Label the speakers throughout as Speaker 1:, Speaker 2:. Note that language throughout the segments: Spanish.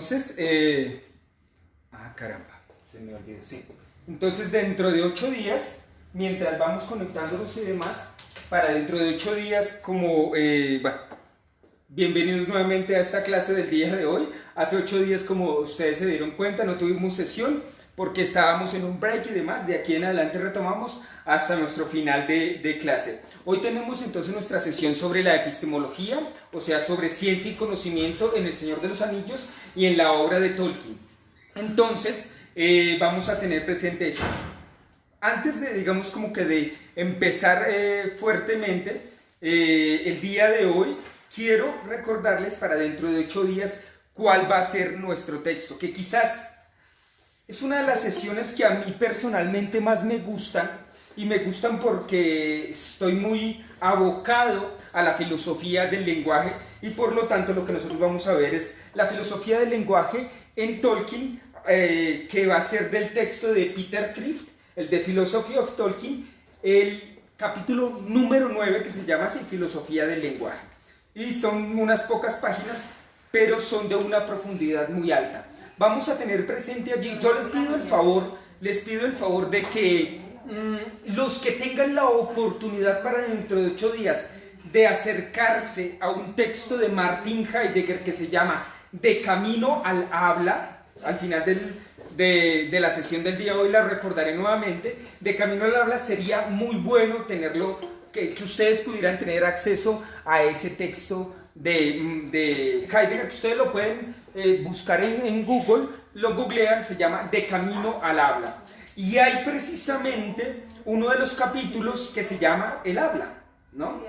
Speaker 1: Entonces, caramba, se me olvidó, sí. Entonces, dentro de 8 días, mientras vamos conectándonos y demás, para dentro de 8 días, bienvenidos nuevamente a esta clase del día de hoy. Hace 8 días, como ustedes se dieron cuenta, no tuvimos sesión porque estábamos en un break y demás. De aquí en adelante retomamos hasta nuestro final de clase. Hoy tenemos entonces nuestra sesión sobre la epistemología, o sea, sobre ciencia y conocimiento en El Señor de los Anillos y en la obra de Tolkien. Entonces, vamos a tener presente eso. Antes de, digamos, como que de empezar fuertemente, el día de hoy, quiero recordarles para dentro de 8 días cuál va a ser nuestro texto, que quizás es una de las sesiones que a mí personalmente más me gustan, y me gustan porque estoy muy abocado a la filosofía del lenguaje, y por lo tanto lo que nosotros vamos a ver es la filosofía del lenguaje en Tolkien, que va a ser del texto de Peter Kreeft, el de Philosophy of Tolkien, el capítulo número 9, que se llama así, Filosofía del lenguaje. Y son unas pocas páginas, pero son de una profundidad muy alta. Vamos a tener presente allí, yo les pido el favor de que los que tengan la oportunidad para dentro de 8 días de acercarse a un texto de Martin Heidegger que se llama De Camino al Habla, al final de la sesión del día de hoy la recordaré nuevamente. De Camino al Habla sería muy bueno tenerlo, que ustedes pudieran tener acceso a ese texto de Heidegger, que ustedes lo pueden buscar en Google, lo googlean, se llama De Camino al Habla. Y hay precisamente uno de los capítulos que se llama El Habla, ¿no?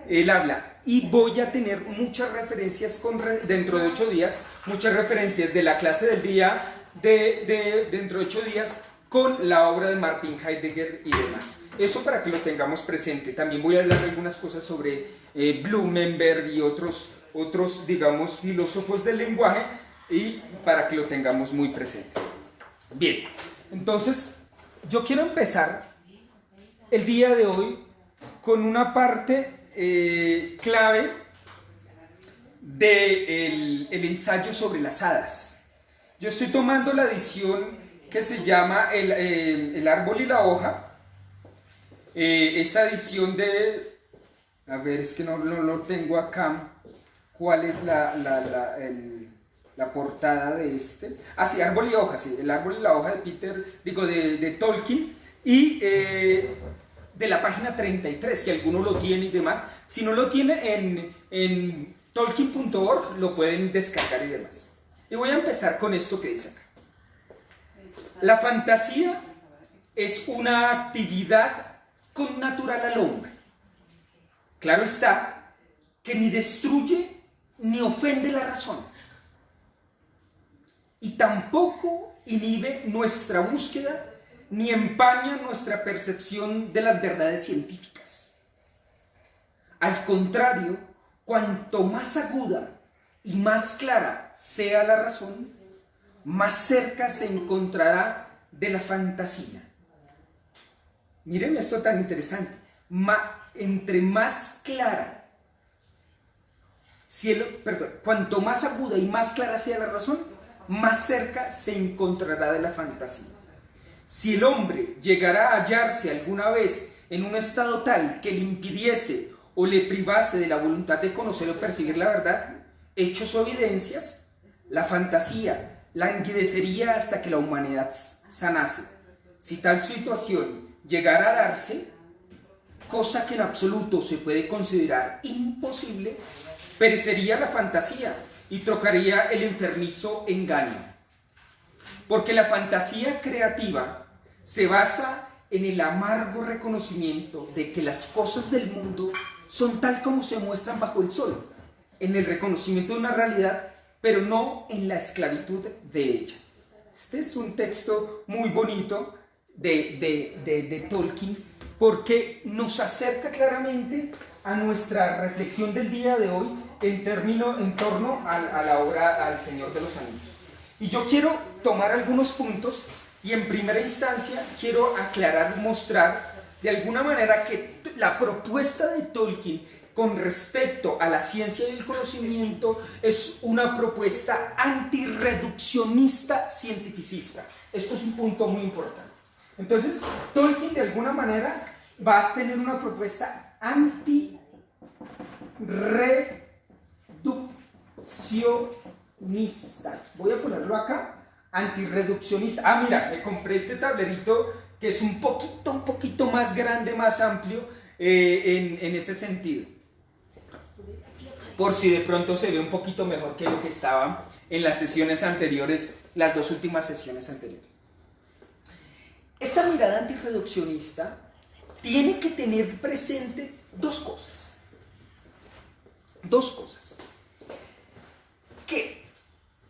Speaker 1: El Habla. Y voy a tener muchas referencias dentro de 8 días, muchas referencias de la clase del día dentro de 8 días con la obra de Martin Heidegger y demás. Eso para que lo tengamos presente. También voy a hablar de algunas cosas sobre Blumenberg y otros, digamos, filósofos del lenguaje, y para que lo tengamos muy presente. Bien. Entonces, yo quiero empezar el día de hoy con una parte clave del ensayo sobre las hadas. Yo estoy tomando la edición que se llama El árbol y la hoja. Esa edición de... A ver, es que no lo tengo acá. ¿Cuál es la portada de este? Sí, Árbol y Hoja, sí, El Árbol y la Hoja de Tolkien, y de la página 33, si alguno lo tiene y demás. Si no lo tiene en tolkien.org, lo pueden descargar y demás. Y voy a empezar con esto que dice acá. La fantasía es una actividad connatural al hombre. Claro está que ni destruye ni ofende la razón, y tampoco inhibe nuestra búsqueda ni empaña nuestra percepción de las verdades científicas. Al contrario, cuanto más aguda y más clara sea la razón, más cerca se encontrará de la fantasía. Miren esto tan interesante. Entre más clara, cuanto más aguda y más clara sea la razón, más cerca se encontrará de la fantasía. Si el hombre llegara a hallarse alguna vez en un estado tal que le impidiese o le privase de la voluntad de conocer o perseguir la verdad, hechos o evidencias, la fantasía languidecería hasta que la humanidad sanase. Si tal situación llegara a darse, cosa que en absoluto se puede considerar imposible, perecería la fantasía y trocaría el enfermizo engaño. Porque la fantasía creativa se basa en el amargo reconocimiento de que las cosas del mundo son tal como se muestran bajo el sol, en el reconocimiento de una realidad, pero no en la esclavitud de ella. Este es un texto muy bonito de Tolkien, porque nos acerca claramente a nuestra reflexión del día de hoy en torno a la obra al Señor de los Anillos. Y yo quiero tomar algunos puntos y en primera instancia quiero aclarar, mostrar de alguna manera que la propuesta de Tolkien con respecto a la ciencia y el conocimiento es una propuesta antirreduccionista cientificista. Esto es un punto muy importante. Entonces, Tolkien de alguna manera va a tener una propuesta antirreduccionista. Voy a ponerlo acá, antirreduccionista. Ah, mira, me compré este tablerito que es un poquito más grande, más amplio en ese sentido. Por si de pronto se ve un poquito mejor que lo que estaba en las sesiones anteriores, las dos últimas sesiones anteriores. Esta mirada antirreduccionista tiene que tener presente dos cosas. Dos cosas. Que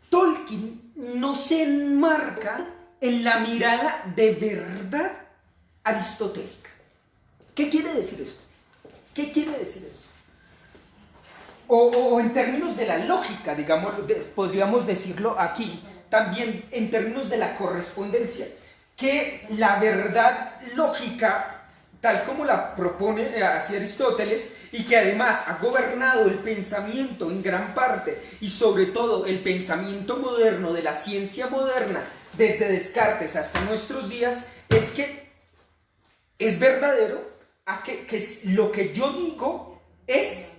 Speaker 1: Tolkien no se enmarca en la mirada de verdad aristotélica. ¿Qué quiere decir esto? ¿Qué quiere decir esto? O en términos de la lógica, digamos, podríamos decirlo aquí, también en términos de la correspondencia, que la verdad lógica, tal como la propone así Aristóteles, y que además ha gobernado el pensamiento en gran parte, y sobre todo el pensamiento moderno de la ciencia moderna, desde Descartes hasta nuestros días, es que es verdadero, que lo que yo digo es,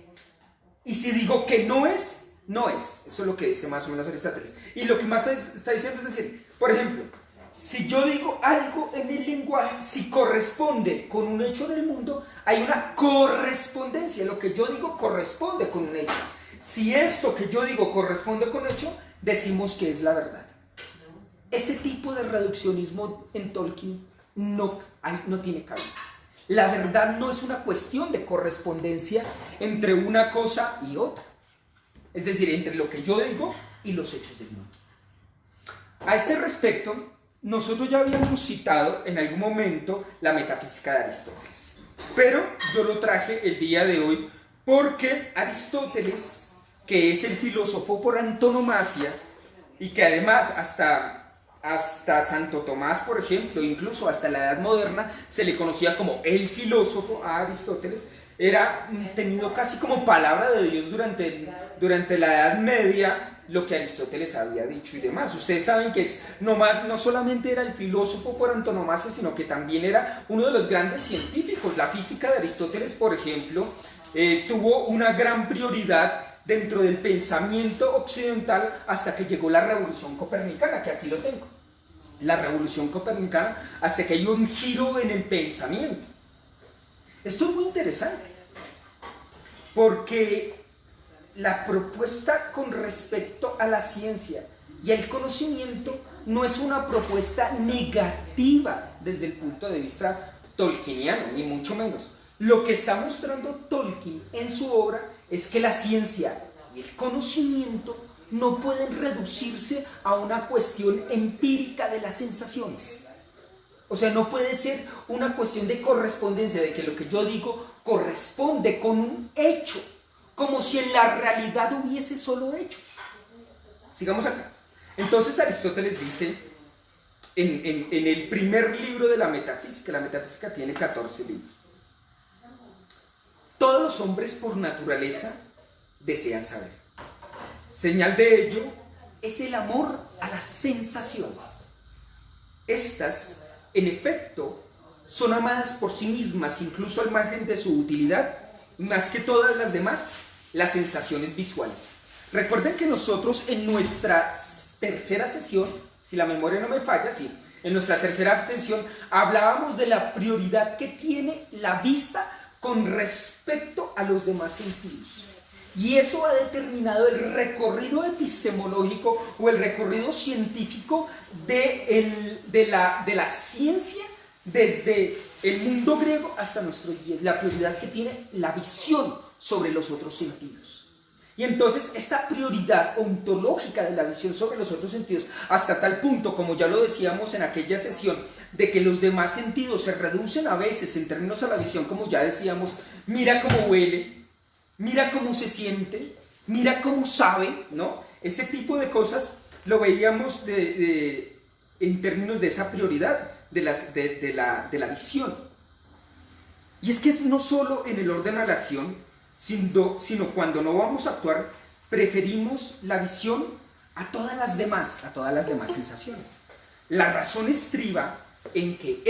Speaker 1: y si digo que no es, no es. Eso es lo que dice más o menos Aristóteles. Y lo que más está diciendo es decir, por ejemplo, si yo digo algo en el lenguaje, si corresponde con un hecho en el mundo, hay una correspondencia. Lo que yo digo corresponde con un hecho. Si esto que yo digo corresponde con un hecho, decimos que es la verdad. Ese tipo de reduccionismo en Tolkien no tiene cabida. La verdad no es una cuestión de correspondencia entre una cosa y otra. Es decir, entre lo que yo digo y los hechos del mundo. A este respecto, nosotros ya habíamos citado en algún momento la metafísica de Aristóteles. Pero yo lo traje el día de hoy porque Aristóteles, que es el filósofo por antonomasia, y que además hasta Santo Tomás, por ejemplo, incluso hasta la Edad Moderna, se le conocía como el filósofo a Aristóteles, era tenido casi como palabra de Dios durante la Edad Media, lo que Aristóteles había dicho y demás. Ustedes saben que no solamente era el filósofo por antonomasia, sino que también era uno de los grandes científicos. La física de Aristóteles, por ejemplo, tuvo una gran prioridad dentro del pensamiento occidental hasta que llegó la revolución copernicana, que aquí lo tengo. La revolución copernicana, hasta que hay un giro en el pensamiento. Esto es muy interesante, porque la propuesta con respecto a la ciencia y el conocimiento no es una propuesta negativa desde el punto de vista tolkieniano, ni mucho menos. Lo que está mostrando Tolkien en su obra es que la ciencia y el conocimiento no pueden reducirse a una cuestión empírica de las sensaciones. O sea, no puede ser una cuestión de correspondencia, de que lo que yo digo corresponde con un hecho, como si en la realidad hubiese solo hechos. Sigamos acá. Entonces Aristóteles dice, en el primer libro de la metafísica tiene 14 libros. Todos los hombres por naturaleza desean saber. Señal de ello es el amor a las sensaciones. Estas, en efecto, son amadas por sí mismas, incluso al margen de su utilidad, más que todas las demás, las sensaciones visuales. Recuerden que nosotros en nuestra tercera sesión, si la memoria no me falla, sí, en nuestra tercera sesión hablábamos de la prioridad que tiene la vista con respecto a los demás sentidos. Y eso ha determinado el recorrido epistemológico o el recorrido científico de la ciencia desde el mundo griego hasta nuestros días. La prioridad que tiene la visión sobre los otros sentidos. Y entonces esta prioridad ontológica de la visión sobre los otros sentidos, hasta tal punto, como ya lo decíamos en aquella sesión, de que los demás sentidos se reducen a veces en términos a la visión, como ya decíamos, mira cómo huele, mira cómo se siente, mira cómo sabe, ¿no? Ese tipo de cosas lo veíamos en términos de esa prioridad de la visión. Y es que es no solo en el orden a la acción, sino cuando no vamos a actuar, preferimos la visión a todas las demás sensaciones. La razón estriba en que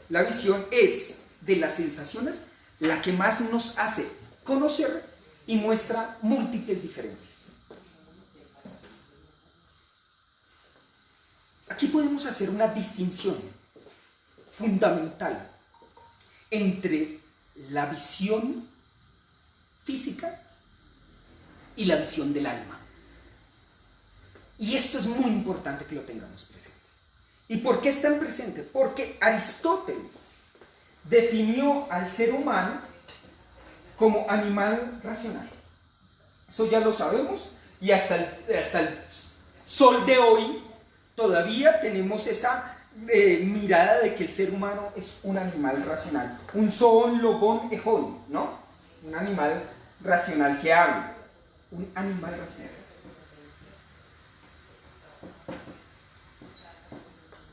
Speaker 1: la visión es de las sensaciones la que más nos hace conocer y muestra múltiples diferencias. Aquí podemos hacer una distinción fundamental entre la visión física y la visión del alma. Y esto es muy importante que lo tengamos presente. ¿Y por qué es tan presente? Porque Aristóteles definió al ser humano como animal racional. Eso ya lo sabemos, y hasta el sol de hoy todavía tenemos esa mirada de que el ser humano es un animal racional. Un zoon, logón, ejón, ¿no? Un animal racional que habla. Un animal racional.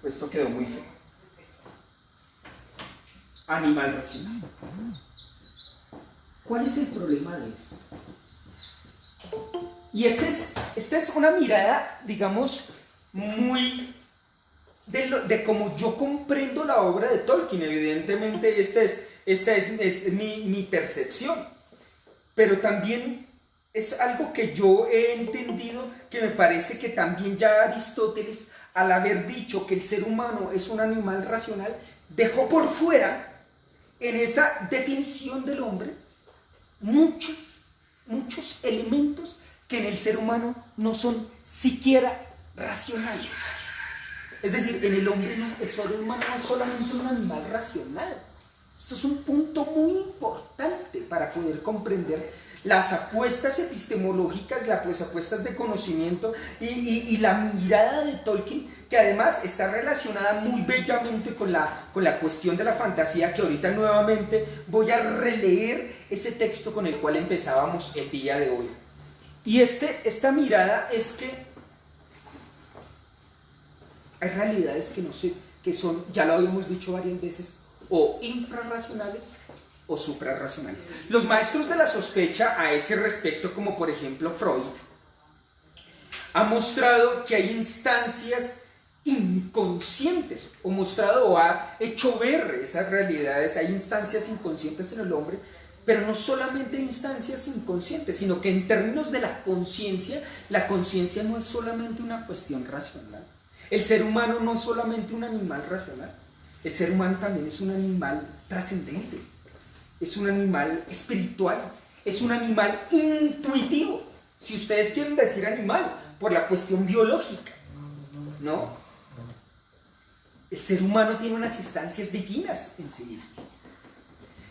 Speaker 1: Esto quedó muy feo. Animal racional. ¿Cuál es el problema de eso? Y esta es una mirada, digamos, muy de cómo yo comprendo la obra de Tolkien. Evidentemente esta es mi percepción, pero también es algo que yo he entendido, que me parece que también ya Aristóteles, al haber dicho que el ser humano es un animal racional, dejó por fuera en esa definición del hombre muchos elementos que en el ser humano no son siquiera racionales. Es decir, en el hombre el ser humano no es solamente un animal racional. Esto es un punto muy importante para poder comprender las apuestas epistemológicas, las apuestas de conocimiento y la mirada de Tolkien, que además está relacionada muy bellamente con la cuestión de la fantasía, que ahorita nuevamente voy a releer ese texto con el cual empezábamos el día de hoy. Y esta mirada es que hay realidades que no sé, que son, ya lo habíamos dicho varias veces, o infrarracionales o suprarracionales. Los maestros de la sospecha a ese respecto, como por ejemplo Freud, ha mostrado que hay instancias inconscientes, o ha hecho ver esas realidades. Hay instancias inconscientes en el hombre, pero no solamente instancias inconscientes, sino que en términos de la conciencia no es solamente una cuestión racional. El ser humano no es solamente un animal racional, el ser humano también es un animal trascendente, es un animal espiritual, es un animal intuitivo, si ustedes quieren decir animal, por la cuestión biológica, ¿no? El ser humano tiene unas instancias divinas en sí mismo.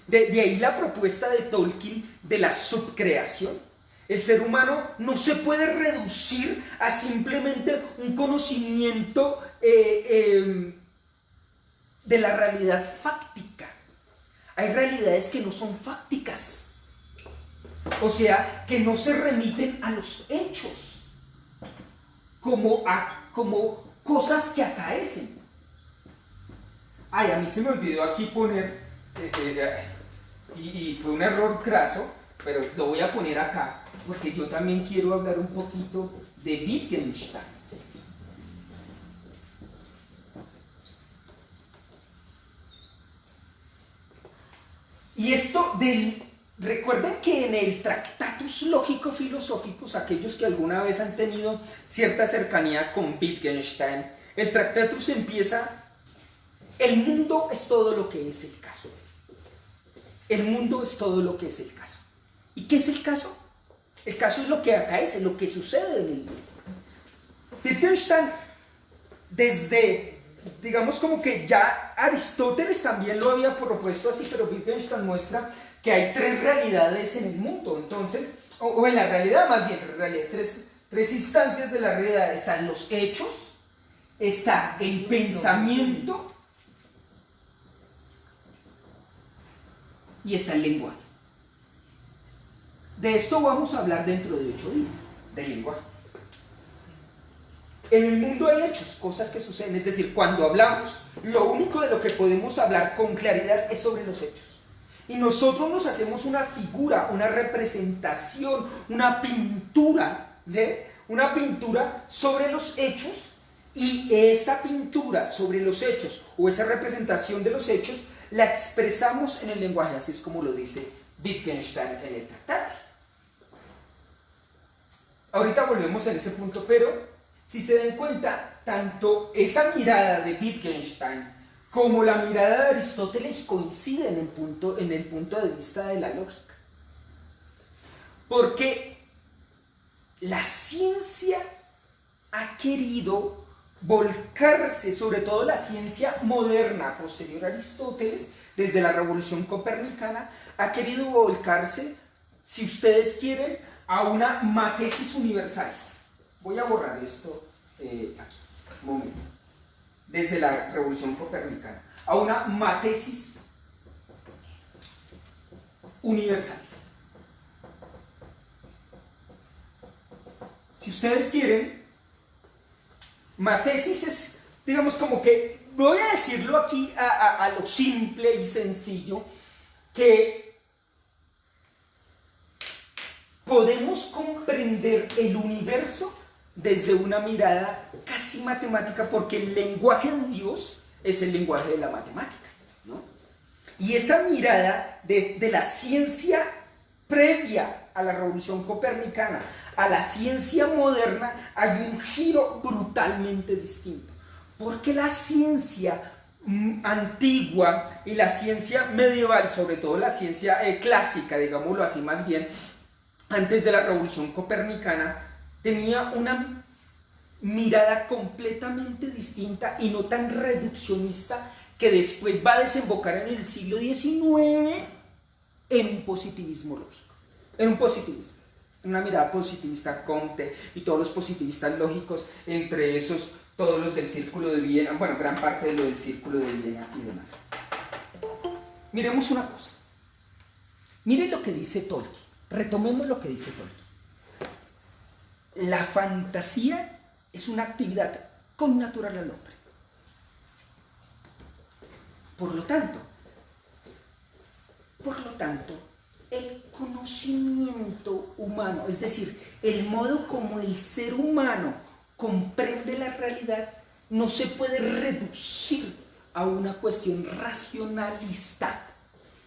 Speaker 1: De ahí la propuesta de Tolkien de la subcreación. El ser humano no se puede reducir a simplemente un conocimiento de la realidad fáctica. Hay realidades que no son fácticas, o sea, que no se remiten a los hechos, como cosas que acaecen. Ay, a mí se me olvidó aquí poner, y fue un error craso, pero lo voy a poner acá, porque yo también quiero hablar un poquito de Wittgenstein. Y recuerden que en el Tractatus Lógico-Filosóficos, aquellos que alguna vez han tenido cierta cercanía con Wittgenstein, el Tractatus empieza: el mundo es todo lo que es el caso. El mundo es todo lo que es el caso. ¿Y qué es el caso? El caso es lo que acaece, lo que sucede en el mundo. Wittgenstein, digamos como que ya Aristóteles también lo había propuesto así, pero Wittgenstein muestra que hay tres realidades en el mundo. Entonces, o en la realidad más bien, tres instancias de la realidad. Están los hechos, está el pensamiento y está el lenguaje. De esto vamos a hablar dentro de 8 días, del lenguaje. En el mundo hay hechos, cosas que suceden, es decir, cuando hablamos, lo único de lo que podemos hablar con claridad es sobre los hechos. Y nosotros nos hacemos una figura, una representación, una pintura, una pintura sobre los hechos, y esa pintura sobre los hechos o esa representación de los hechos la expresamos en el lenguaje, así es como lo dice Wittgenstein en el tratado. Ahorita volvemos en ese punto, pero si se dan cuenta, tanto esa mirada de Wittgenstein como la mirada de Aristóteles coinciden en el punto de vista de la lógica. Porque la ciencia ha querido volcarse, sobre todo la ciencia moderna posterior a Aristóteles, desde la Revolución Copernicana, ha querido volcarse, si ustedes quieren, a una matesis universalis. Voy a borrar esto aquí, un momento. Desde la Revolución Copernicana, a una matesis universalis. Si ustedes quieren, matesis es, digamos, como que, voy a decirlo aquí a lo simple y sencillo, que podemos comprender el universo desde una mirada casi matemática, porque el lenguaje de Dios es el lenguaje de la matemática, ¿no? Y esa mirada de la ciencia previa a la Revolución Copernicana a la ciencia moderna hay un giro brutalmente distinto, porque la ciencia antigua y la ciencia medieval, sobre todo la ciencia clásica, digámoslo así más bien, antes de la Revolución Copernicana, tenía una mirada completamente distinta y no tan reduccionista, que después va a desembocar en el siglo XIX en un positivismo lógico, en un positivismo, en una mirada positivista. Comte y todos los positivistas lógicos, entre esos todos los del Círculo de Viena, bueno, gran parte de lo del Círculo de Viena y demás. Miremos una cosa, miren lo que dice Tolkien, retomemos lo que dice Tolkien. La fantasía es una actividad connatural al hombre. Por lo tanto, el conocimiento humano, es decir, el modo como el ser humano comprende la realidad, no se puede reducir a una cuestión racionalista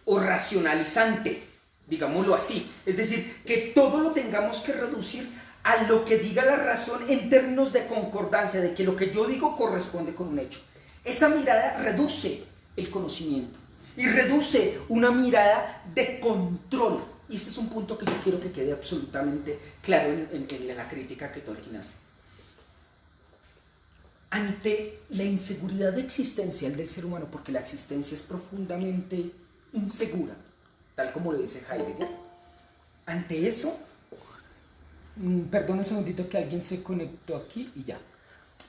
Speaker 1: o racionalizante, digámoslo así. Es decir, que todo lo tengamos que reducir a lo que diga la razón en términos de concordancia, de que lo que yo digo corresponde con un hecho. Esa mirada reduce el conocimiento y reduce una mirada de control. Y este es un punto que yo quiero que quede absolutamente claro en la crítica que Tolkien hace. Ante la inseguridad existencial del ser humano, porque la existencia es profundamente insegura, tal como lo dice Heidegger, ante eso, perdón un segundito que alguien se conectó aquí y ya.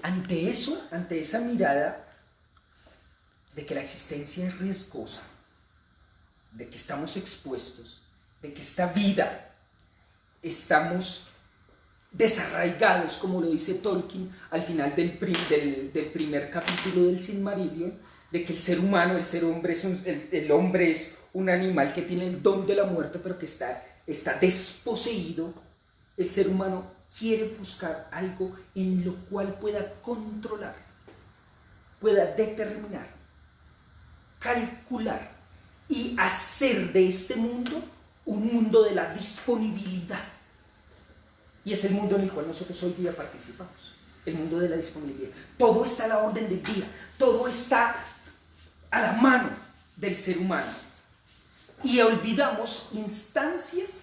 Speaker 1: Ante eso, ante esa mirada de que la existencia es riesgosa, de que estamos expuestos, de que esta vida estamos desarraigados, como lo dice Tolkien al final del primer capítulo del Silmarillion, de que el ser humano, el hombre es un animal que tiene el don de la muerte, pero que está desposeído. El ser humano quiere buscar algo en lo cual pueda controlar, pueda determinar, calcular y hacer de este mundo un mundo de la disponibilidad. Y es el mundo en el cual nosotros hoy día participamos, el mundo de la disponibilidad. Todo está a la orden del día, todo está a la mano del ser humano. Y olvidamos instancias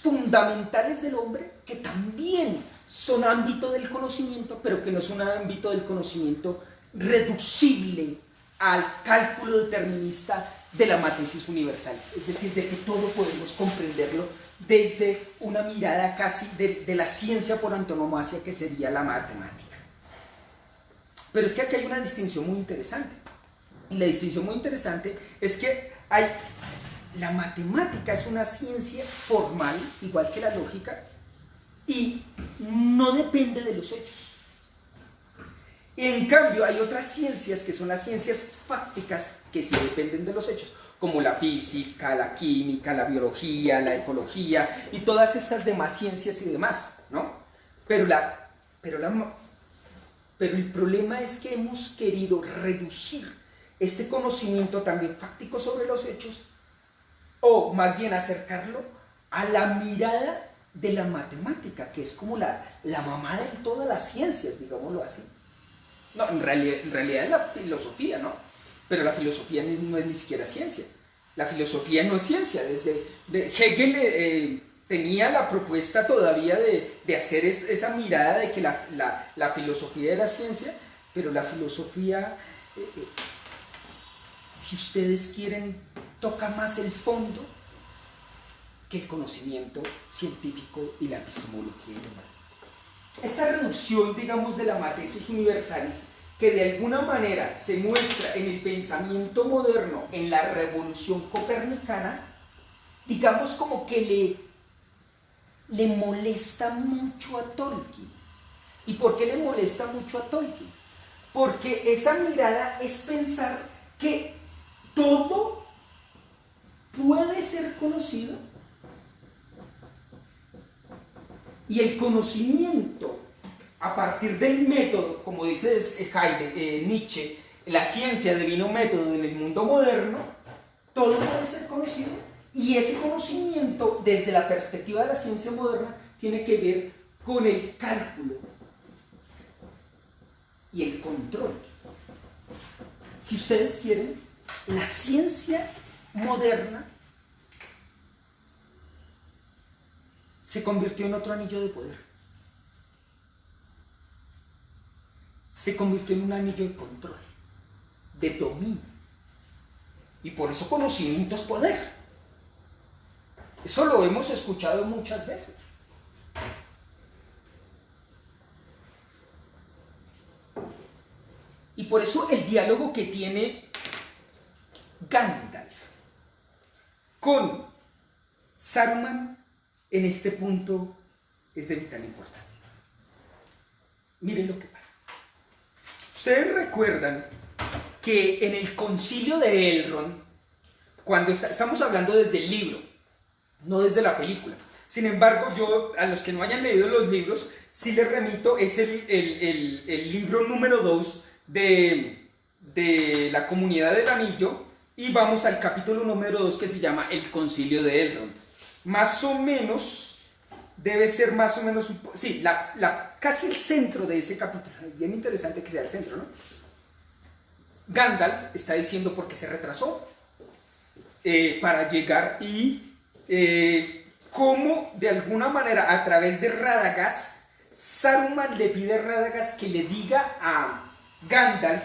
Speaker 1: fundamentales del hombre que también son ámbito del conocimiento, pero que no son ámbito del conocimiento reducible al cálculo determinista de la matesis universalis, es decir, de que todo podemos comprenderlo desde una mirada casi de la ciencia por antonomasia, que sería la matemática. Pero es que aquí hay una distinción muy interesante, y la distinción muy interesante es que la matemática es una ciencia formal, igual que la lógica, y no depende de los hechos. En cambio, hay otras ciencias que son las ciencias fácticas que sí dependen de los hechos, como la física, la química, la biología, la ecología y todas estas demás ciencias y demás, ¿no? Pero, pero el problema es que hemos querido reducir este conocimiento también fáctico sobre los hechos, o más bien acercarlo a la mirada de la matemática, que es como la mamá de todas las ciencias, digámoslo así. No, en realidad es la filosofía, ¿no? Pero la filosofía no es ni siquiera ciencia. La filosofía no es ciencia. Desde Hegel tenía la propuesta todavía de hacer esa mirada de que la filosofía era ciencia, pero la filosofía, si ustedes quieren, toca más el fondo que el conocimiento científico y la epistemología y demás. Esta reducción, digamos, de la matesis universalis, que de alguna manera se muestra en el pensamiento moderno, en la revolución copernicana, digamos como que le molesta mucho a Tolkien. ¿Y por qué le molesta mucho a Tolkien? Porque esa mirada es pensar que todo puede ser conocido y el conocimiento a partir del método, como dice Nietzsche, la ciencia devino método en el mundo moderno, todo puede ser conocido y ese conocimiento desde la perspectiva de la ciencia moderna tiene que ver con el cálculo y el control. Si ustedes quieren, la ciencia moderna se convirtió en otro anillo de poder. Se convirtió en un anillo de control, de dominio. Y por eso conocimiento es poder. Eso lo hemos escuchado muchas veces. Y por eso el diálogo que tiene Gandalf con Saruman en este punto es de vital importancia. Miren lo que pasa. Ustedes recuerdan que en el concilio de Elrond, cuando estamos hablando desde el libro, no desde la película. Sin embargo, yo a los que no hayan leído los libros, sí les remito, es el libro número 2 de la Comunidad del Anillo, y vamos al capítulo número 2 que se llama El Concilio de Elrond. Más o menos, debe ser más o menos, sí, casi el centro de ese capítulo. Es bien interesante que sea el centro, ¿no? Gandalf está diciendo por qué se retrasó para llegar y cómo de alguna manera a través de Radagast, Saruman le pide a Radagast que le diga a Gandalf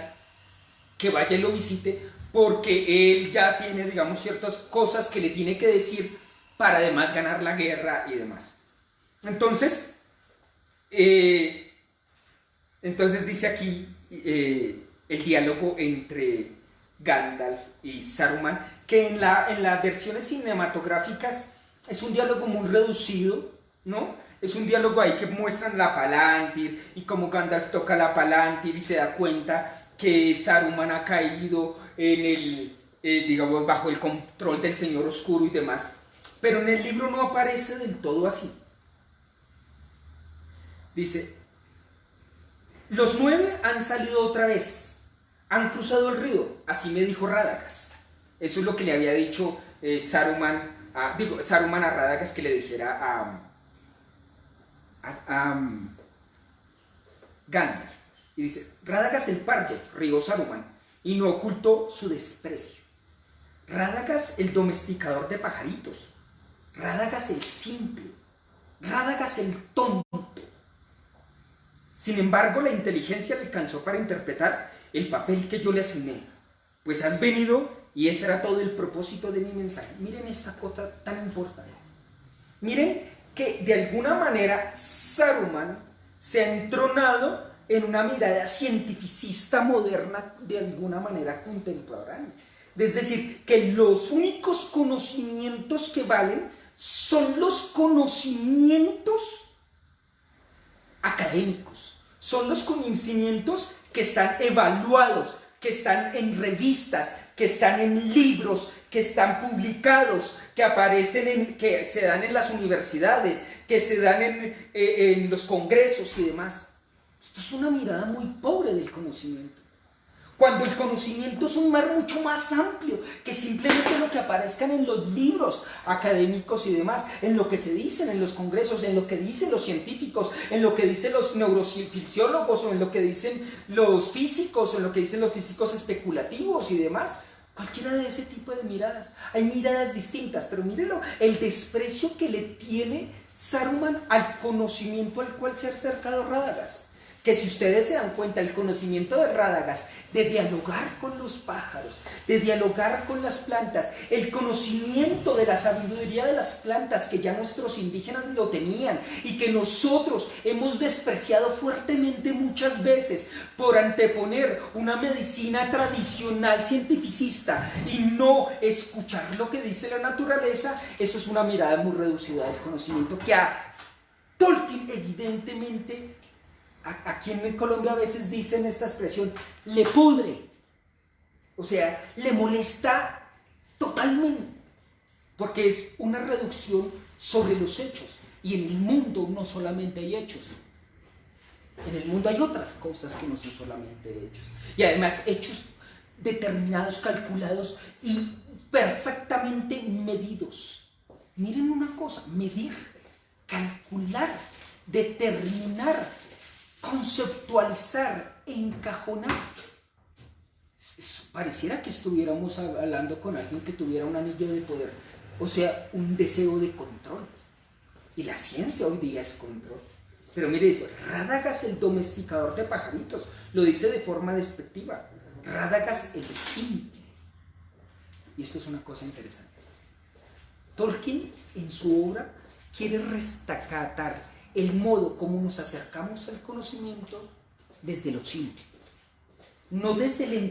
Speaker 1: que vaya y lo visite porque él ya tiene, digamos, ciertas cosas que le tiene que decir para además ganar la guerra y demás. Entonces dice aquí el diálogo entre Gandalf y Saruman, que en las versiones cinematográficas es un diálogo muy reducido, ¿no? Es un diálogo ahí que muestran la Palantir y cómo Gandalf toca la Palantir y se da cuenta que Saruman ha caído digamos, bajo el control del Señor Oscuro y demás. Pero en el libro no aparece del todo así. Dice: los 9 han salido otra vez, han cruzado el río, así me dijo Radagast. Eso es lo que le había dicho Saruman a Radagast que le dijera a Gandalf. Y dice: Radagast el pardo, rió Saruman, y no ocultó su desprecio. Radagast el domesticador de pajaritos, Radagast el simple, Radagast el tonto. Sin embargo, la inteligencia le alcanzó para interpretar el papel que yo le asigné. Pues has venido y ese era todo el propósito de mi mensaje. Miren esta cosa tan importante. Miren que de alguna manera Saruman se ha entronado en una mirada cientificista moderna, de alguna manera contemporánea. Es decir, que los únicos conocimientos que valen son los conocimientos académicos, son los conocimientos que están evaluados, que están en revistas, que están en libros, que están publicados, que aparecen, que se dan en las universidades, que se dan en los congresos y demás. Esto es una mirada muy pobre del conocimiento. Cuando el conocimiento es un mar mucho más amplio que simplemente lo que aparezcan en los libros académicos y demás, en lo que se dicen en los congresos, en lo que dicen los científicos, en lo que dicen los neurofisiólogos o en lo que dicen los físicos o en lo que dicen los físicos especulativos y demás. Cualquiera de ese tipo de miradas. Hay miradas distintas, pero mírelo, el desprecio que le tiene Saruman al conocimiento al cual se ha acercado Radagast. Que si ustedes se dan cuenta, el conocimiento de Radagast, de dialogar con los pájaros, de dialogar con las plantas, el conocimiento de la sabiduría de las plantas que ya nuestros indígenas lo tenían y que nosotros hemos despreciado fuertemente muchas veces por anteponer una medicina tradicional cientificista y no escuchar lo que dice la naturaleza, eso es una mirada muy reducida del conocimiento que a Tolkien evidentemente... Aquí en Colombia a veces dicen esta expresión, le pudre, o sea, le molesta totalmente, porque es una reducción sobre los hechos, y en el mundo no solamente hay hechos, en el mundo hay otras cosas que no son solamente hechos, y además hechos determinados, calculados y perfectamente medidos. Miren una cosa, medir, calcular, determinar, conceptualizar, encajonar. Pareciera que estuviéramos hablando con alguien que tuviera un anillo de poder, o sea, un deseo de control. Y la ciencia hoy día es control. Pero mire, dice, Radagast el domesticador de pajaritos, lo dice de forma despectiva. Radagast el simple. Y esto es una cosa interesante. Tolkien en su obra quiere rescatar el modo como nos acercamos al conocimiento desde lo simple, no desde el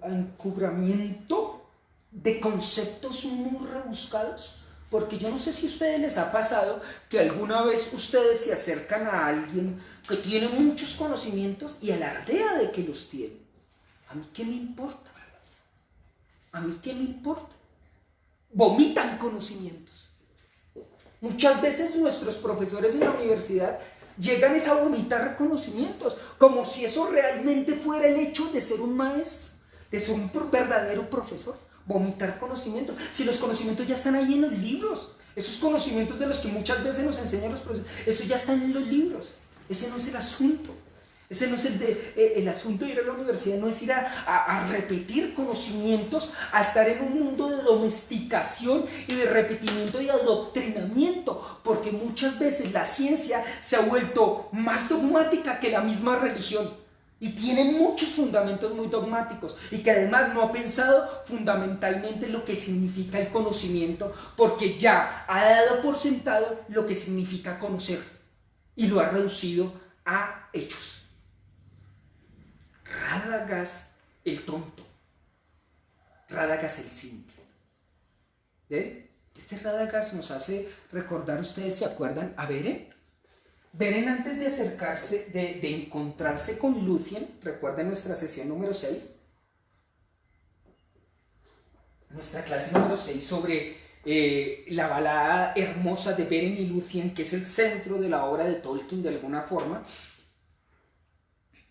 Speaker 1: encubramiento de conceptos muy rebuscados, porque yo no sé si a ustedes les ha pasado que alguna vez ustedes se acercan a alguien que tiene muchos conocimientos y alardea de que los tiene. ¿A mí qué me importa? ¿A mí qué me importa? Vomitan conocimientos. Muchas veces nuestros profesores en la universidad llegan a vomitar conocimientos, como si eso realmente fuera el hecho de ser un maestro, de ser un verdadero profesor. Vomitar conocimientos, si los conocimientos ya están ahí en los libros, esos conocimientos de los que muchas veces nos enseñan los profesores, eso ya está en los libros. Ese no es el asunto. Ese no es el asunto de ir a la universidad, no es ir a repetir conocimientos, a estar en un mundo de domesticación y de repetimiento y adoctrinamiento, porque muchas veces la ciencia se ha vuelto más dogmática que la misma religión y tiene muchos fundamentos muy dogmáticos y que además no ha pensado fundamentalmente lo que significa el conocimiento, porque ya ha dado por sentado lo que significa conocer y lo ha reducido a hechos. Radagast el tonto, Radagast el simple. ¿Ven? Este Radagast nos hace recordar, ustedes se acuerdan, a Beren. Beren antes de acercarse, de encontrarse con Lúthien, recuerden nuestra sesión número 6, nuestra clase número 6 sobre la balada hermosa de Beren y Lúthien, que es el centro de la obra de Tolkien de alguna forma.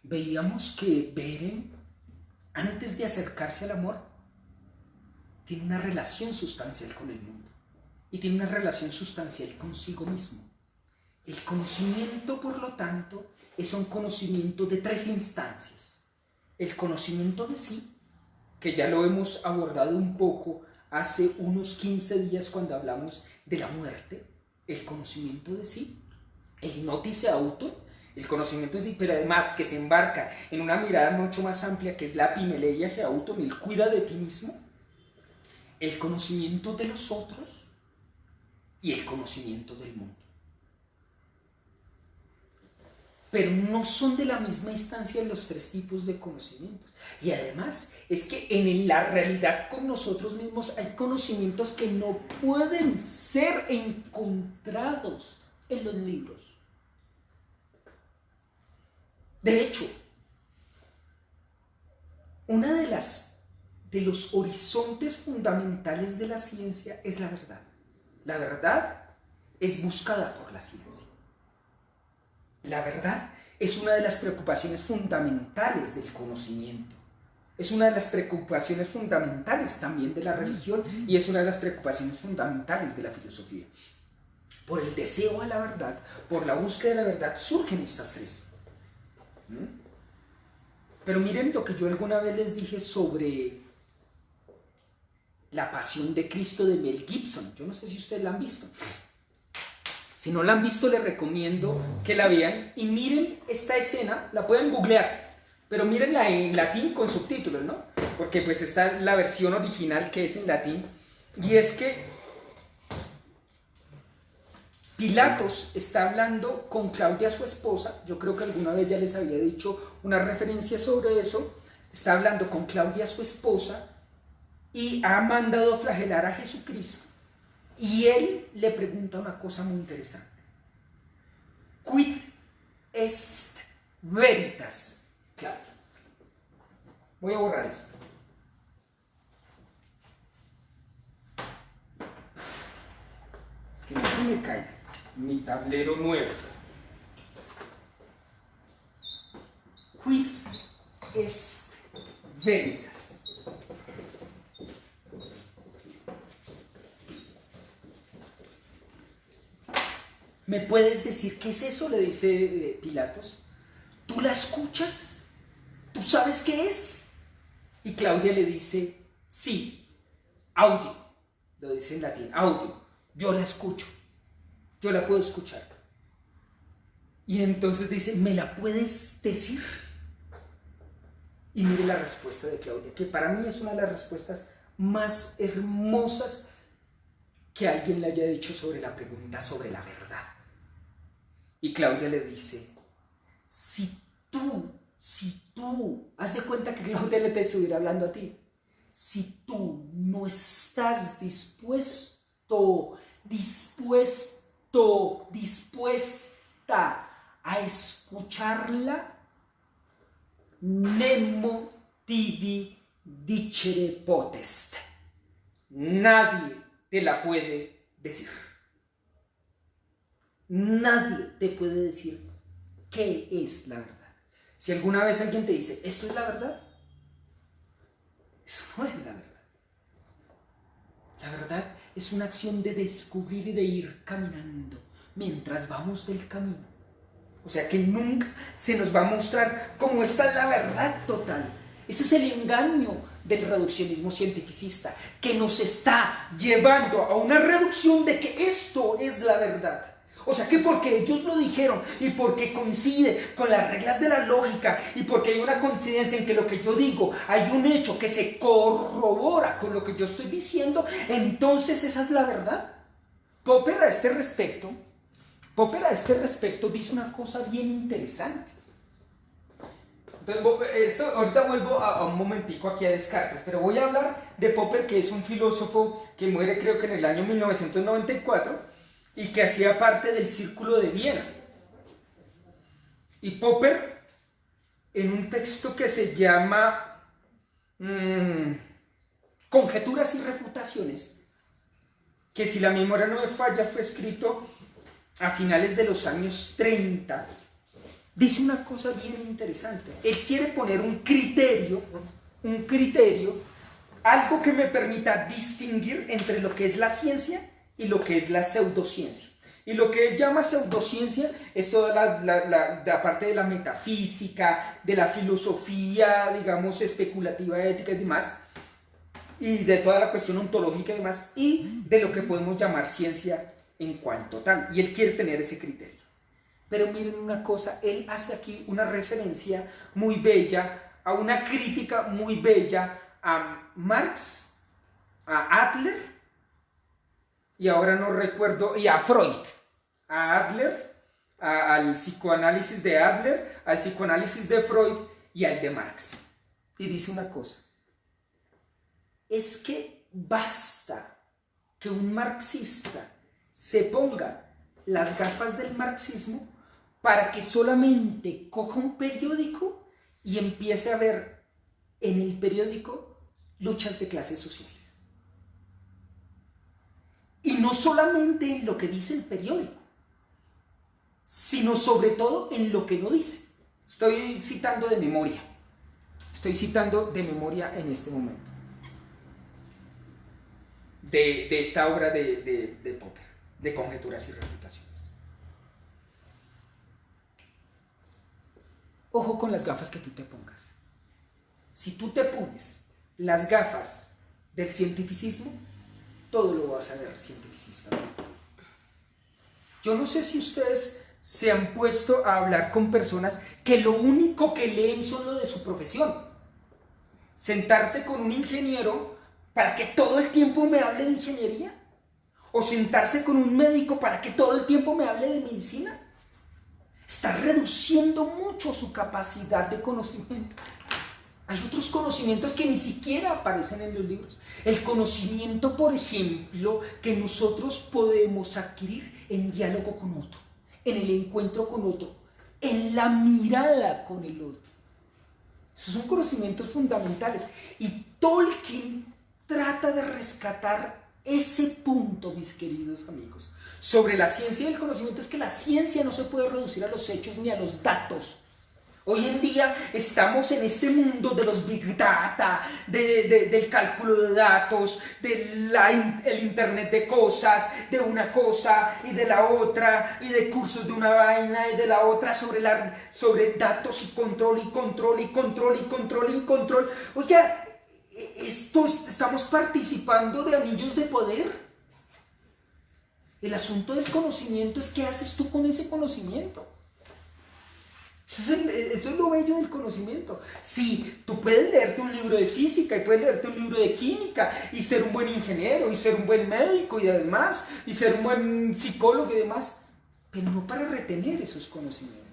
Speaker 1: Veíamos que Beren, antes de acercarse al amor, tiene una relación sustancial con el mundo y tiene una relación sustancial consigo mismo. El conocimiento, por lo tanto, es un conocimiento de 3 instancias. El conocimiento de sí, que ya lo hemos abordado un poco hace unos 15 días cuando hablamos de la muerte, el conocimiento de sí, el notice auto, el conocimiento de sí, pero además que se embarca en una mirada mucho más amplia que es la epimeleia geauton, el cuida de ti mismo, el conocimiento de los otros y el conocimiento del mundo. Pero no son de la misma instancia los 3 tipos de conocimientos. Y además es que en la realidad con nosotros mismos hay conocimientos que no pueden ser encontrados en los libros. De hecho, una de los horizontes fundamentales de la ciencia es la verdad. La verdad es buscada por la ciencia. La verdad es una de las preocupaciones fundamentales del conocimiento. Es una de las preocupaciones fundamentales también de la religión y es una de las preocupaciones fundamentales de la filosofía. Por el deseo a la verdad, por la búsqueda de la verdad, surgen estas tres. Pero miren lo que yo alguna vez les dije sobre La Pasión de Cristo de Mel Gibson. Yo no sé si ustedes la han visto. Si no la han visto, les recomiendo que la vean y miren esta escena, la pueden googlear, pero mírenla en latín con subtítulos, ¿no? Porque pues está la versión original que es en latín, y es que Pilatos está hablando con Claudia, su esposa. Yo creo que alguna vez ya les había dicho una referencia sobre eso. Está hablando con Claudia, su esposa, y ha mandado a flagelar a Jesucristo. Y él le pregunta una cosa muy interesante. Quid est veritas? Claro. Voy a borrar esto. Que no se me caiga mi tablero nuevo. Quid est veritas? ¿Me puedes decir qué es eso?, le dice Pilatos. ¿Tú la escuchas? ¿Tú sabes qué es? Y Claudia le dice, sí, audio. Lo dice en latín, audio. Yo la escucho. Yo la puedo escuchar. Y entonces dice, ¿me la puedes decir? Y mire la respuesta de Claudia, que para mí es una de las respuestas más hermosas que alguien le haya dicho sobre la pregunta sobre la verdad. Y Claudia le dice, si tú, haz de cuenta que Claudia le te estuviera hablando a ti, si tú no estás dispuesta a escucharla, nemo tibi dicere potest. Nadie te la puede decir. Nadie te puede decir qué es la verdad. Si alguna vez alguien te dice, ¿esto es la verdad?, eso no es la verdad. La verdad es una acción de descubrir y de ir caminando mientras vamos del camino. O sea que nunca se nos va a mostrar cómo está la verdad total. Ese es el engaño del reduccionismo cientificista, que nos está llevando a una reducción de que esto es la verdad. O sea que porque ellos lo dijeron y porque coincide con las reglas de la lógica y porque hay una coincidencia en que lo que yo digo, hay un hecho que se corrobora con lo que yo estoy diciendo, entonces esa es la verdad. Popper a este respecto dice una cosa bien interesante. Entonces, ahorita vuelvo a un momentico aquí a Descartes, pero voy a hablar de Popper, que es un filósofo que muere creo que en el año 1994 y que hacía parte del Círculo de Viena. Y Popper, en un texto que se llama Conjeturas y Refutaciones, que si la memoria no me falla fue escrito a finales de los años 30, dice una cosa bien interesante. Él quiere poner un criterio, algo que me permita distinguir entre lo que es la ciencia y lo que es la pseudociencia. Y lo que él llama pseudociencia es toda la parte de la metafísica, de la filosofía, digamos, especulativa, ética y demás, y de toda la cuestión ontológica y demás, y de lo que podemos llamar ciencia en cuanto tal. Y él quiere tener ese criterio. Pero miren una cosa, él hace aquí una referencia muy bella, a una crítica muy bella a Marx, a Adler, y ahora no recuerdo, y a Freud, a Adler, al psicoanálisis de Adler, al psicoanálisis de Freud y al de Marx. Y dice una cosa, es que basta que un marxista se ponga las gafas del marxismo
Speaker 2: para que solamente coja un periódico y empiece a ver en el periódico luchas de clases sociales. Y no solamente en lo que dice el periódico, sino sobre todo en lo que no dice. Estoy citando de memoria. Estoy citando de memoria en este momento. De esta obra de Popper, de Conjeturas y Refutaciones. Ojo con las gafas que tú te pongas. Si tú te pones las gafas del cientificismo, todo lo vas a ver cientificista. Yo no sé si ustedes se han puesto a hablar con personas que lo único que leen son lo de su profesión. Sentarse con un ingeniero para que todo el tiempo me hable de ingeniería. O sentarse con un médico para que todo el tiempo me hable de medicina. Está reduciendo mucho su capacidad de conocimiento. Hay otros conocimientos que ni siquiera aparecen en los libros. El conocimiento, por ejemplo, que nosotros podemos adquirir en diálogo con otro, en el encuentro con otro, en la mirada con el otro. Esos son conocimientos fundamentales. Y Tolkien trata de rescatar ese punto, mis queridos amigos, sobre la ciencia y el conocimiento. Es que la ciencia no se puede reducir a los hechos ni a los datos. Hoy en día estamos en este mundo de los big data, del cálculo de datos, del internet de cosas, de una cosa y de la otra, y de cursos de una vaina y de la otra, sobre datos y control y control y control y control y control. Oiga, estamos participando de anillos de poder. El asunto del conocimiento es qué haces tú con ese conocimiento. Eso es lo bello del conocimiento. Sí, tú puedes leerte un libro de física y puedes leerte un libro de química y ser un buen ingeniero y ser un buen médico y además y ser un buen psicólogo y demás, pero no para retener esos conocimientos,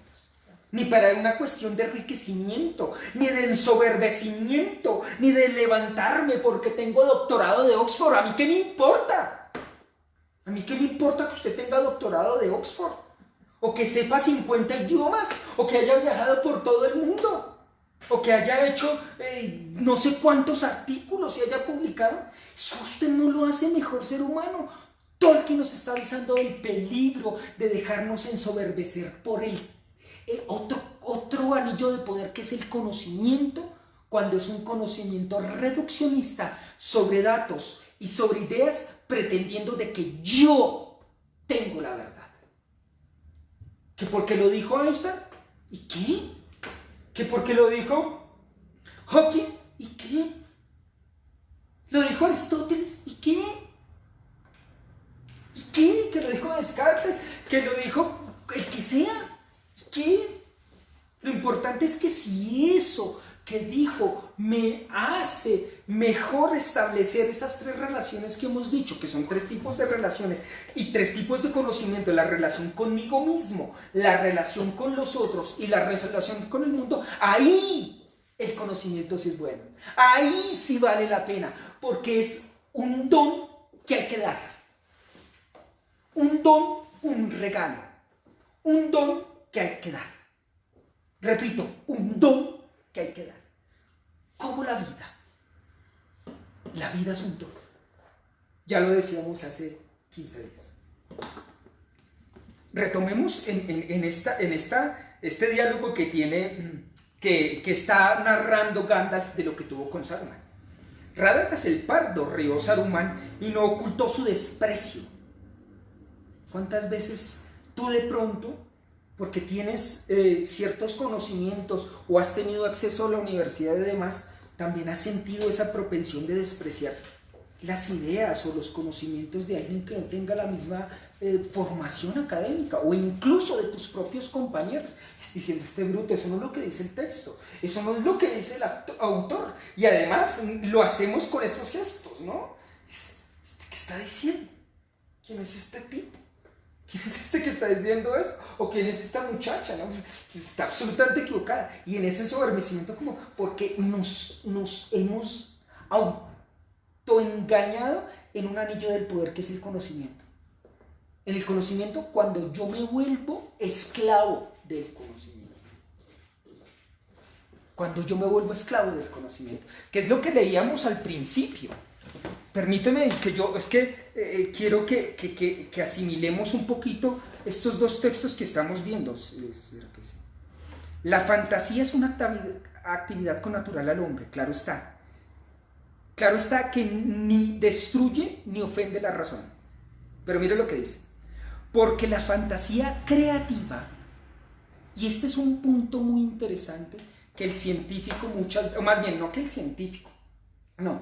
Speaker 2: ni para una cuestión de enriquecimiento, ni de ensoberbecimiento, ni de levantarme porque tengo doctorado de Oxford. ¿A mí qué me importa? ¿A mí qué me importa que usted tenga doctorado de Oxford? O que sepa 50 idiomas, o que haya viajado por todo el mundo, o que haya hecho no sé cuántos artículos y haya publicado. Eso usted no lo hace mejor ser humano. Tolkien nos está avisando del peligro de dejarnos ensoberbecer por el otro anillo de poder, que es el conocimiento, cuando es un conocimiento reduccionista sobre datos y sobre ideas, pretendiendo de que yo tengo la verdad. ¿Que porque lo dijo Einstein? ¿Y qué? ¿Que porque lo dijo Hawking? ¿Y qué? ¿Lo dijo Aristóteles? ¿Y qué? ¿Y qué? ¿Que lo dijo Descartes? ¿Que lo dijo el que sea? ¿Y qué? Lo importante es que si eso que dijo me hace mejor establecer esas tres relaciones que hemos dicho, que son tres tipos de relaciones y tres tipos de conocimiento: la relación conmigo mismo, la relación con los otros y la relación con el mundo, ahí el conocimiento sí es bueno, ahí sí vale la pena, porque es un don que hay que dar, un don, un regalo, un don que hay que dar. Repito, un don que hay que dar. Como la vida. La vida es un don. Ya lo decíamos hace 15 días. Retomemos este diálogo que tiene, que está narrando Gandalf de lo que tuvo con Saruman. Radagast el pardo rió Saruman y no ocultó su desprecio. ¿Cuántas veces tú de pronto, porque tienes ciertos conocimientos o has tenido acceso a la universidad y demás, también has sentido esa propensión de despreciar las ideas o los conocimientos de alguien que no tenga la misma formación académica, o incluso de tus propios compañeros, diciendo: este bruto, eso no es lo que dice el texto, eso no es lo que dice el autor, y además lo hacemos con estos gestos, ¿no? ¿Qué está diciendo? ¿Quién es este tipo? ¿Quién es este que está diciendo eso? ¿O quién es esta muchacha? ¿No? Está absolutamente equivocada. Y en ese ensoberbecimiento, como porque nos hemos autoengañado en un anillo del poder que es el conocimiento. en el conocimiento cuando yo me vuelvo esclavo del conocimiento. Cuando yo me vuelvo esclavo del conocimiento, que es lo que leíamos al principio. Permíteme que quiero que asimilemos un poquito estos dos textos que estamos viendo. ¿Será que sí? La fantasía es una actividad connatural al hombre, claro está. Claro está que ni destruye ni ofende la razón. Pero mire lo que dice. Porque la fantasía creativa, y este es un punto muy interesante, que el científico o más bien, no que el científico, no,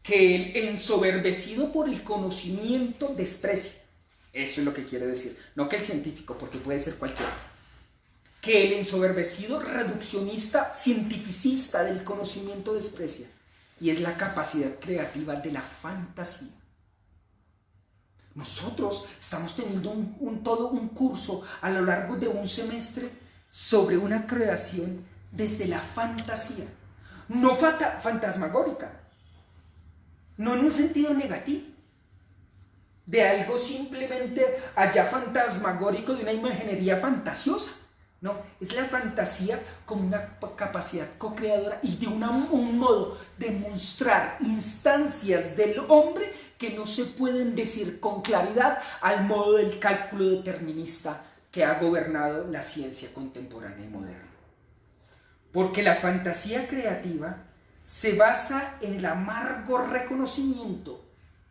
Speaker 2: que el ensoberbecido por el conocimiento desprecia. Eso es lo que quiere decir. No que el científico, porque puede ser cualquiera. Que el ensoberbecido reduccionista, cientificista del conocimiento desprecia. Y es la capacidad creativa de la fantasía. Nosotros estamos teniendo todo un curso a lo largo de un semestre sobre una creación desde la fantasía. No fantasmagórica. No en un sentido negativo, de algo simplemente allá fantasmagórico, de una imaginería fantasiosa. No, es la fantasía como una capacidad co-creadora y de un modo de mostrar instancias del hombre que no se pueden decir con claridad al modo del cálculo determinista que ha gobernado la ciencia contemporánea y moderna. Porque la fantasía creativa se basa en el amargo reconocimiento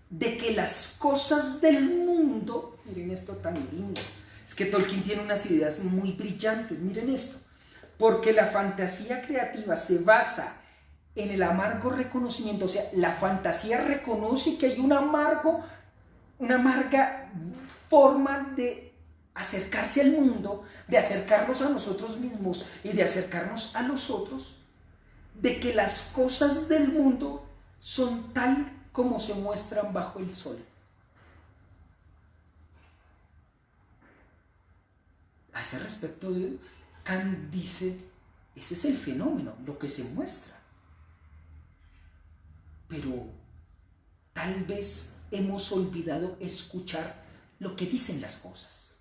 Speaker 2: de que las cosas del mundo, miren esto tan lindo, es que Tolkien tiene unas ideas muy brillantes, miren esto, porque la fantasía creativa se basa en el amargo reconocimiento, o sea, la fantasía reconoce que hay una amarga forma de acercarse al mundo, de acercarnos a nosotros mismos y de acercarnos a los otros, de que las cosas del mundo son tal como se muestran bajo el sol. A ese respecto, Kant dice, ese es el fenómeno, lo que se muestra. Pero tal vez hemos olvidado escuchar lo que dicen las cosas,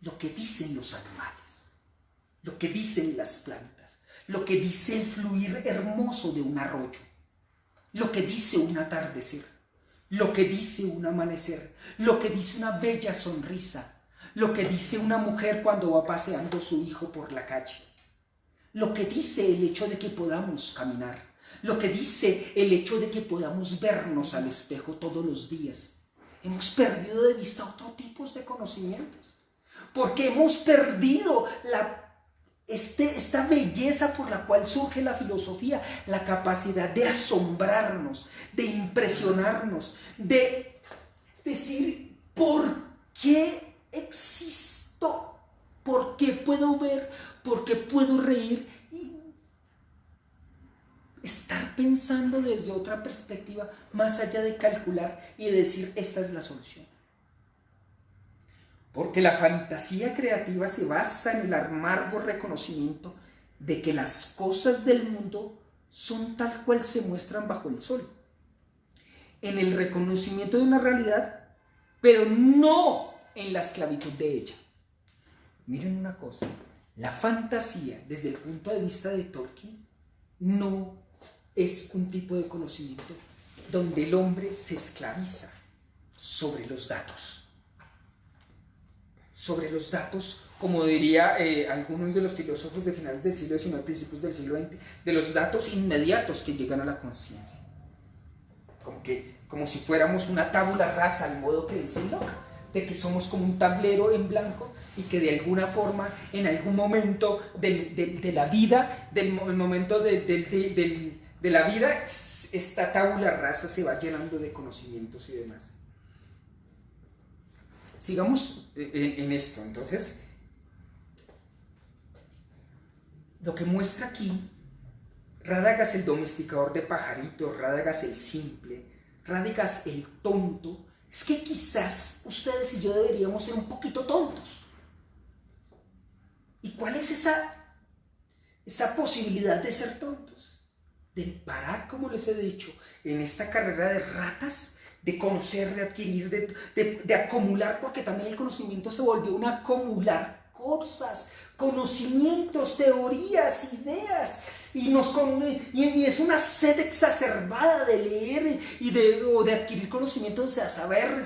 Speaker 2: lo que dicen los animales, lo que dicen las plantas, lo que dice el fluir hermoso de un arroyo, lo que dice un atardecer, lo que dice un amanecer, lo que dice una bella sonrisa, lo que dice una mujer cuando va paseando su hijo por la calle, lo que dice el hecho de que podamos caminar, lo que dice el hecho de que podamos vernos al espejo todos los días. Hemos perdido de vista otros tipos de conocimientos, porque hemos perdido esta belleza por la cual surge la filosofía, la capacidad de asombrarnos, de impresionarnos, de decir, ¿por qué existo? ¿Por qué puedo ver? ¿Por qué puedo reír? Y estar pensando desde otra perspectiva, más allá de calcular y decir, esta es la solución. Porque la fantasía creativa se basa en el amargo reconocimiento de que las cosas del mundo son tal cual se muestran bajo el sol. En el reconocimiento de una realidad, pero no en la esclavitud de ella. Miren una cosa, la fantasía desde el punto de vista de Tolkien no es un tipo de conocimiento donde el hombre se esclaviza sobre los datos. Sobre los datos, como diría algunos de los filósofos de finales del siglo XIX, principios del siglo XX, de los datos inmediatos que llegan a la conciencia. Como si fuéramos una tabula rasa, al modo que dice Locke, de que somos como un tablero en blanco y que de alguna forma, en algún momento de la vida, de la vida, esta tabula rasa se va llenando de conocimientos y demás. Sigamos en esto. Entonces, lo que muestra aquí Rádagas el domesticador de pajaritos, Rádagas el simple, Rádagas el tonto, es que quizás ustedes y yo deberíamos ser un poquito tontos. ¿Y cuál es esa posibilidad de ser tontos? De parar, como les he dicho, en esta carrera de ratas de conocer, de adquirir, de acumular, porque también el conocimiento se volvió un acumular cosas, conocimientos, teorías, ideas, y es una sed exacerbada de leer o de adquirir conocimiento, o sea, saber.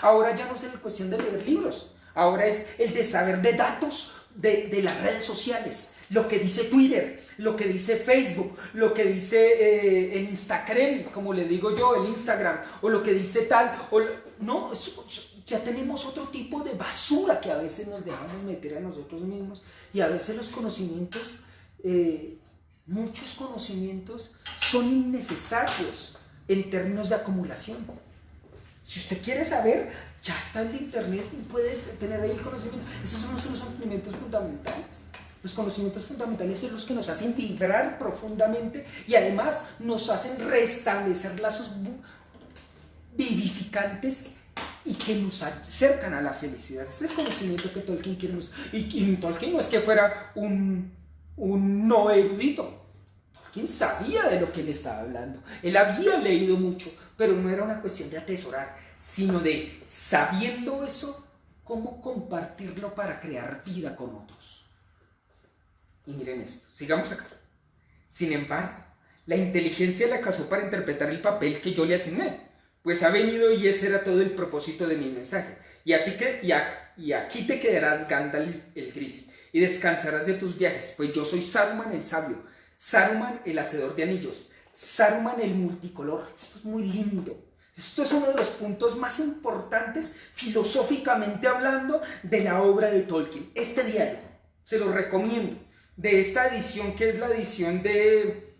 Speaker 2: Ahora ya no es la cuestión de leer libros, ahora es el de saber de datos de las redes sociales, lo que dice Twitter, lo que dice Facebook, lo que dice el Instagram, como le digo yo, el Instagram, o lo que dice tal, no, ya tenemos otro tipo de basura que a veces nos dejamos meter a nosotros mismos, y a veces los conocimientos, muchos conocimientos son innecesarios en términos de acumulación. Si usted quiere saber, ya está el internet y puede tener ahí el conocimiento. Esos son los conocimientos fundamentales. Los conocimientos fundamentales son los que nos hacen vibrar profundamente y además nos hacen restablecer lazos vivificantes y que nos acercan a la felicidad. Ese es el conocimiento que Tolkien quiere. Y Tolkien no es que fuera un no erudito. Tolkien sabía de lo que él estaba hablando. Él había leído mucho, pero no era una cuestión de atesorar, sino de, sabiendo eso, cómo compartirlo para crear vida con otros. Y miren esto, sigamos acá. Sin embargo, la inteligencia la casó para interpretar el papel que yo le asigné, pues ha venido y ese era todo el propósito de mi mensaje. Y aquí te quedarás, Gandalf el Gris, y descansarás de tus viajes, pues yo soy Saruman el Sabio, Saruman el Hacedor de Anillos, Saruman el Multicolor. Esto es muy lindo. Esto es uno de los puntos más importantes, filosóficamente hablando, de la obra de Tolkien. Este diálogo, se lo recomiendo, de esta edición, que es la edición de...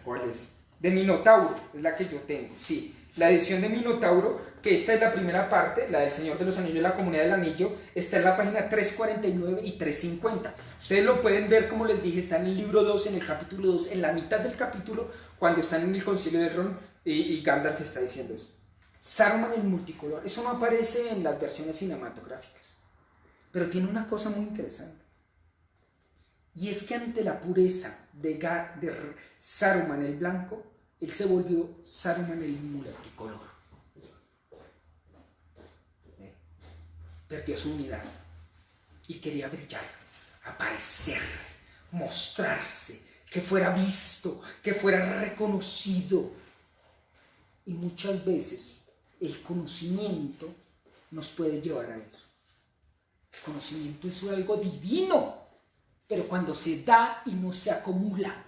Speaker 2: ¿Cuál es? De Minotauro, es la que yo tengo, sí. La edición de Minotauro, que esta es la primera parte, la del Señor de los Anillos y la Comunidad del Anillo, está en la página 349 y 350. Ustedes lo pueden ver, como les dije, está en el libro 2, en el capítulo 2, en la mitad del capítulo, cuando están en el concilio de Ron y Gandalf está diciendo eso. Saruman el Multicolor, eso no aparece en las versiones cinematográficas, pero tiene una cosa muy interesante. Y es que ante la pureza de Saruman el Blanco, él se volvió Saruman el Multicolor. Perdió su unidad y quería brillar, aparecer, mostrarse, que fuera visto, que fuera reconocido. Y muchas veces el conocimiento nos puede llevar a eso. El conocimiento es algo divino, pero cuando se da y no se acumula,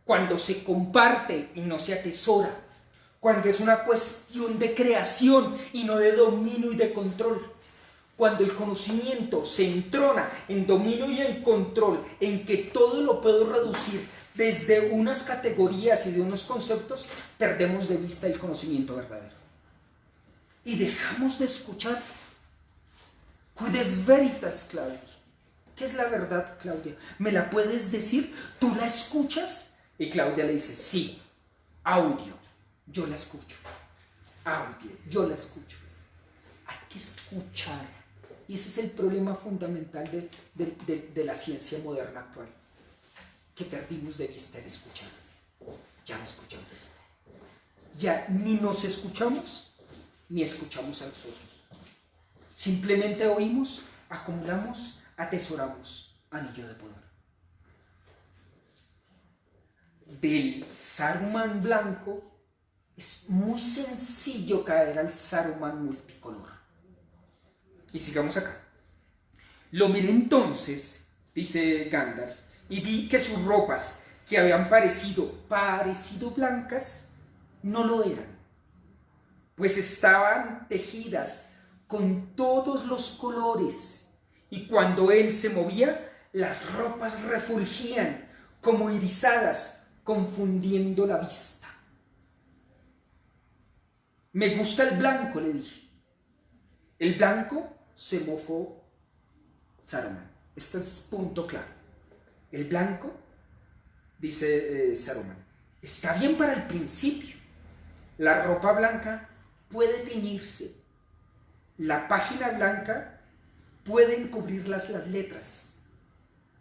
Speaker 2: cuando se comparte y no se atesora, cuando es una cuestión de creación y no de dominio y de control, cuando el conocimiento se entrona en dominio y en control, en que todo lo puedo reducir desde unas categorías y de unos conceptos, perdemos de vista el conocimiento verdadero. Y dejamos de escuchar. Quid es veritas, Claudia. ¿Qué es la verdad, Claudia? ¿Me la puedes decir? ¿Tú la escuchas? Y Claudia le dice, sí, audio, yo la escucho. Audio, yo la escucho. Hay que escuchar. Y ese es el problema fundamental de la ciencia moderna actual. Que perdimos de vista el escuchar. Ya no escuchamos. Ya ni nos escuchamos, ni escuchamos a los otros. Simplemente oímos, acumulamos, atesoramos. Anillo de poder. Del Saruman blanco es muy sencillo caer al Saruman multicolor. Y sigamos acá. Lo miré entonces, dice Gandalf, y vi que sus ropas, que habían parecido blancas, no lo eran, pues estaban tejidas con todos los colores, y cuando él se movía, las ropas refulgían como irisadas, confundiendo la vista. Me gusta el blanco, le dije. El blanco, se mofó Saruman. Este es punto claro. El blanco, dice Saruman, está bien para el principio. La ropa blanca puede teñirse. La página blanca pueden cubrirlas las letras.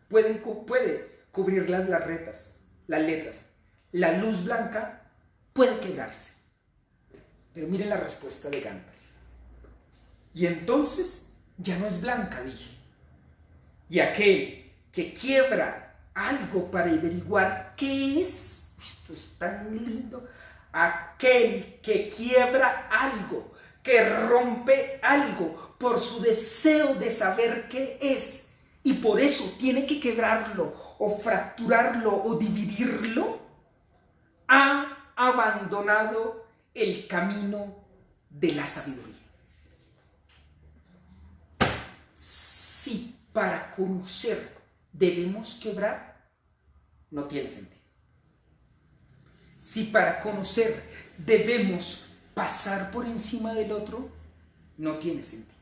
Speaker 2: Puede cubrirlas las letras. La luz blanca puede quebrarse. Pero miren la respuesta de Gandalf. Y entonces ya no es blanca, dije. Y aquel que quiebra algo para averiguar qué es, esto es tan lindo, aquel que quiebra algo, que rompe algo por su deseo de saber qué es, y por eso tiene que quebrarlo, o fracturarlo, o dividirlo, ha abandonado el camino de la sabiduría. Si para conocer debemos quebrar, no tiene sentido. Si para conocer debemos pasar por encima del otro, no tiene sentido.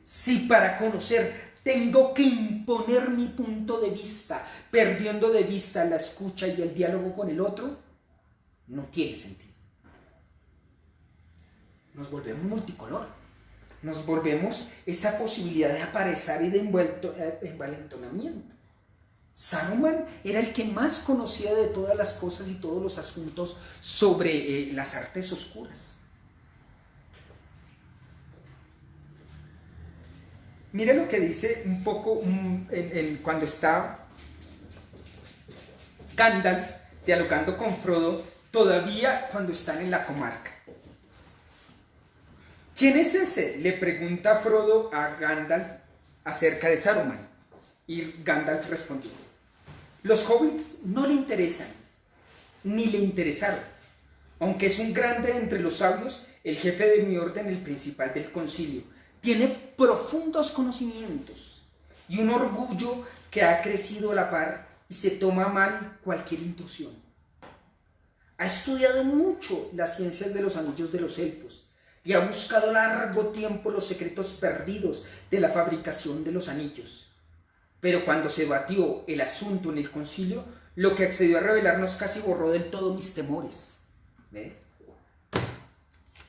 Speaker 2: Si para conocer tengo que imponer mi punto de vista, perdiendo de vista la escucha y el diálogo con el otro, no tiene sentido. Nos volvemos multicolor. Nos volvemos esa posibilidad de aparecer y de envalentonamiento. Saruman era el que más conocía de todas las cosas y todos los asuntos sobre las artes oscuras. Mire lo que dice un poco cuando está Gandalf dialogando con Frodo, todavía cuando están en la comarca. ¿Quién es ese?, le pregunta Frodo a Gandalf acerca de Saruman. Y Gandalf respondió: los hobbits no le interesan, ni le interesaron. Aunque es un grande entre los sabios, el jefe de mi orden, el principal del concilio, tiene profundos conocimientos y un orgullo que ha crecido a la par y se toma mal cualquier intrusión. Ha estudiado mucho las ciencias de los anillos de los elfos y ha buscado largo tiempo los secretos perdidos de la fabricación de los anillos. Pero cuando se batió el asunto en el concilio, lo que accedió a revelarnos casi borró del todo mis temores. ¿Ve?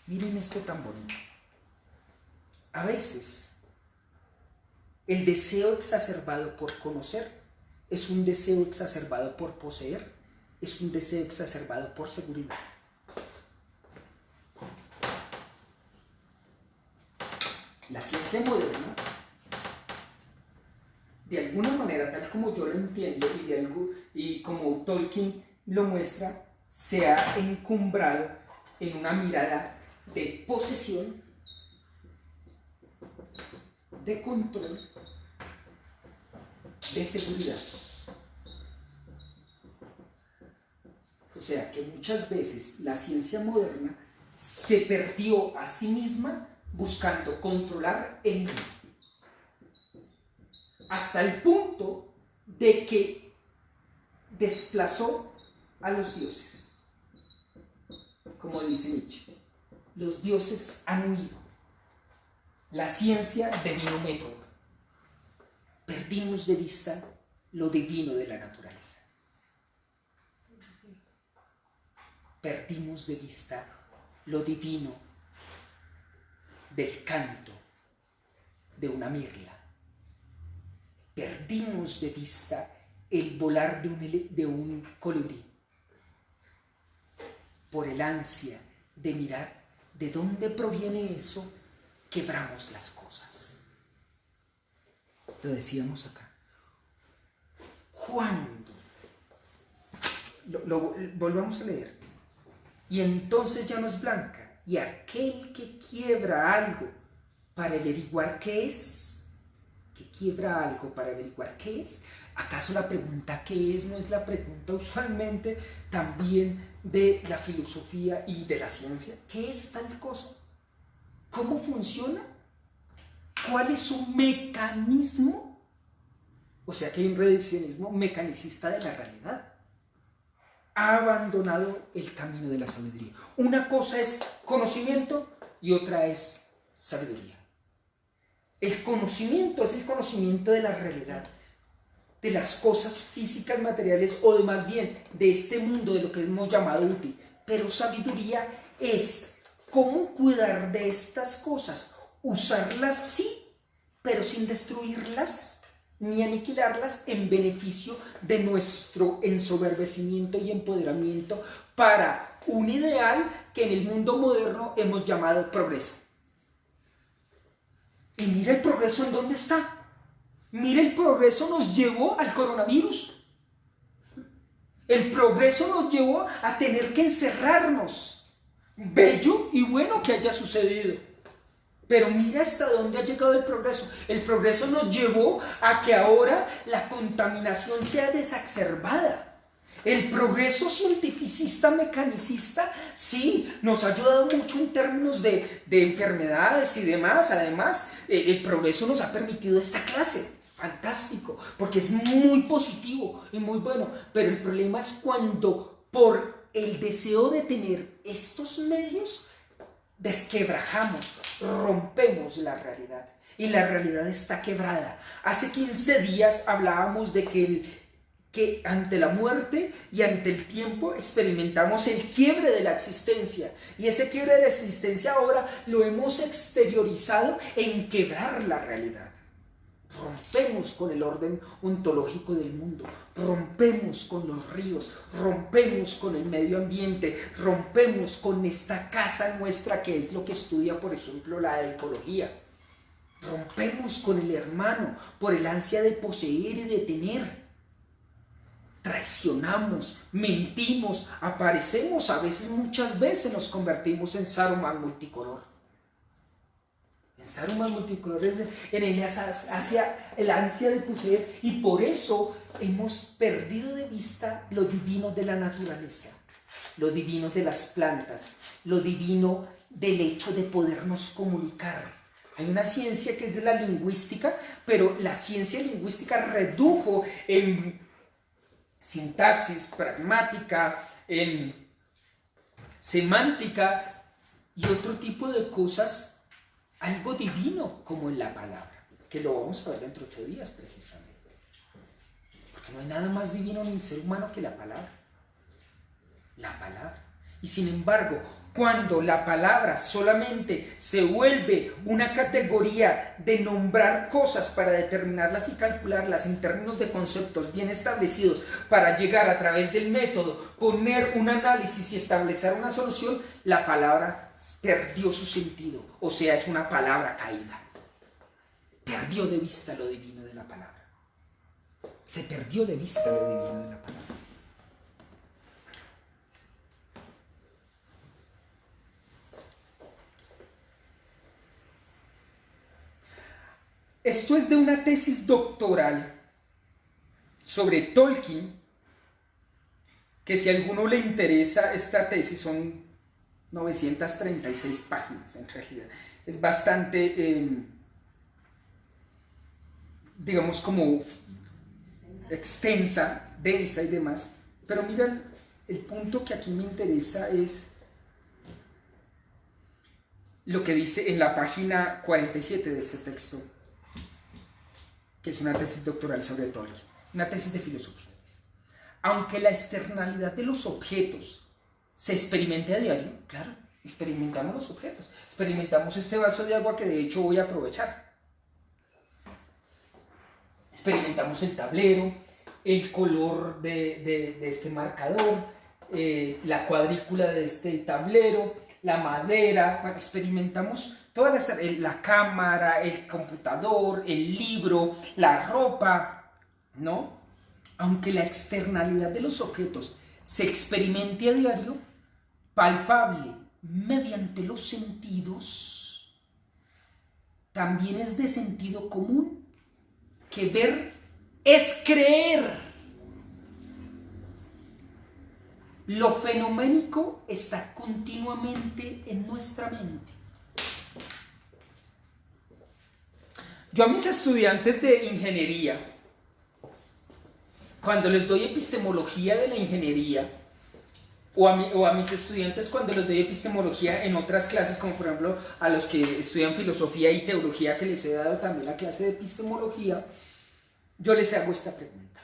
Speaker 2: Miren esto tan bonito. A veces, el deseo exacerbado por conocer es un deseo exacerbado por poseer, es un deseo exacerbado por seguridad. La ciencia moderna, de alguna manera, tal como yo lo entiendo y como Tolkien lo muestra, se ha encumbrado en una mirada de posesión, de control, de seguridad. O sea que muchas veces la ciencia moderna se perdió a sí misma buscando controlar el mundo, hasta el punto de que desplazó a los dioses. Como dice Nietzsche, los dioses han huido. La ciencia devino método. Perdimos de vista lo divino de la naturaleza. Perdimos de vista lo divino del canto de una mirla. Perdimos de vista el volar de un colibrí por el ansia de mirar de dónde proviene eso. Quebramos las cosas. Lo decíamos acá. ¿Cuándo? Volvamos a leer. Y entonces ya no es blanca. Y aquel que quiebra algo para averiguar qué es, ¿acaso la pregunta qué es no es la pregunta usualmente también de la filosofía y de la ciencia? ¿Qué es tal cosa? ¿Cómo funciona? ¿Cuál es su mecanismo? O sea que hay un reduccionismo mecanicista de la realidad. Ha abandonado el camino de la sabiduría. Una cosa es conocimiento y otra es sabiduría. El conocimiento es el conocimiento de la realidad, de las cosas físicas, materiales, o de más bien de este mundo, de lo que hemos llamado útil. Pero sabiduría es cómo cuidar de estas cosas, usarlas sí, pero sin destruirlas ni aniquilarlas en beneficio de nuestro ensoberbecimiento y empoderamiento para un ideal que en el mundo moderno hemos llamado progreso. Y mira el progreso en dónde está. Mira, el progreso nos llevó al coronavirus. El progreso nos llevó a tener que encerrarnos. Bello y bueno que haya sucedido. Pero mira hasta dónde ha llegado el progreso. El progreso nos llevó a que ahora la contaminación sea desacerbada. El progreso cientificista, mecanicista, sí, nos ha ayudado mucho en términos de enfermedades y demás. Además, el progreso nos ha permitido esta clase. Fantástico, porque es muy positivo y muy bueno. Pero el problema es cuando por el deseo de tener estos medios desquebrajamos, rompemos la realidad. Y la realidad está quebrada. Hace 15 días hablábamos de que ante la muerte y ante el tiempo experimentamos el quiebre de la existencia. Y ese quiebre de la existencia ahora lo hemos exteriorizado en quebrar la realidad. Rompemos con el orden ontológico del mundo, rompemos con los ríos, rompemos con el medio ambiente, rompemos con esta casa nuestra que es lo que estudia, por ejemplo, la ecología. Rompemos con el hermano por el ansia de poseer y de tener. Traicionamos, mentimos, aparecemos, a veces, muchas veces nos convertimos en Saruman multicolor. En Saruman multicolor es en el hacia el ansia de poseer, y por eso hemos perdido de vista lo divino de la naturaleza, lo divino de las plantas, lo divino del hecho de podernos comunicar. Hay una ciencia que es de la lingüística, pero la ciencia lingüística redujo en sintaxis, pragmática, en semántica y otro tipo de cosas, algo divino como en la palabra, que lo vamos a ver dentro de 8 días precisamente. Porque no hay nada más divino en el ser humano que la palabra. La palabra. Y sin embargo, cuando la palabra solamente se vuelve una categoría de nombrar cosas para determinarlas y calcularlas en términos de conceptos bien establecidos, para llegar a través del método, poner un análisis y establecer una solución, la palabra perdió su sentido. O sea, es una palabra caída. Perdió de vista lo divino de la palabra. Se perdió de vista lo divino de la palabra. Esto es de una tesis doctoral sobre Tolkien, que si a alguno le interesa esta tesis, son 936 páginas en realidad. Es bastante, digamos, como extensa, densa y demás. Pero miren, el punto que aquí me interesa es lo que dice en la página 47 de este texto, que es una tesis doctoral sobre Tolkien, una tesis de filosofía. Aunque la externalidad de los objetos se experimente a diario, claro, experimentamos los objetos, experimentamos este vaso de agua que de hecho voy a aprovechar, experimentamos el tablero, el color de este marcador, la cuadrícula de este tablero, la madera, experimentamos todas la cámara, el computador, el libro, la ropa, ¿no? Aunque la externalidad de los objetos se experimente a diario, palpable mediante los sentidos, también es de sentido común que ver es creer. Lo fenoménico está continuamente en nuestra mente. Yo a mis estudiantes de ingeniería, cuando les doy epistemología de la ingeniería, o a mis estudiantes cuando les doy epistemología en otras clases, como por ejemplo a los que estudian filosofía y teología, que les he dado también la clase de epistemología, yo les hago esta pregunta: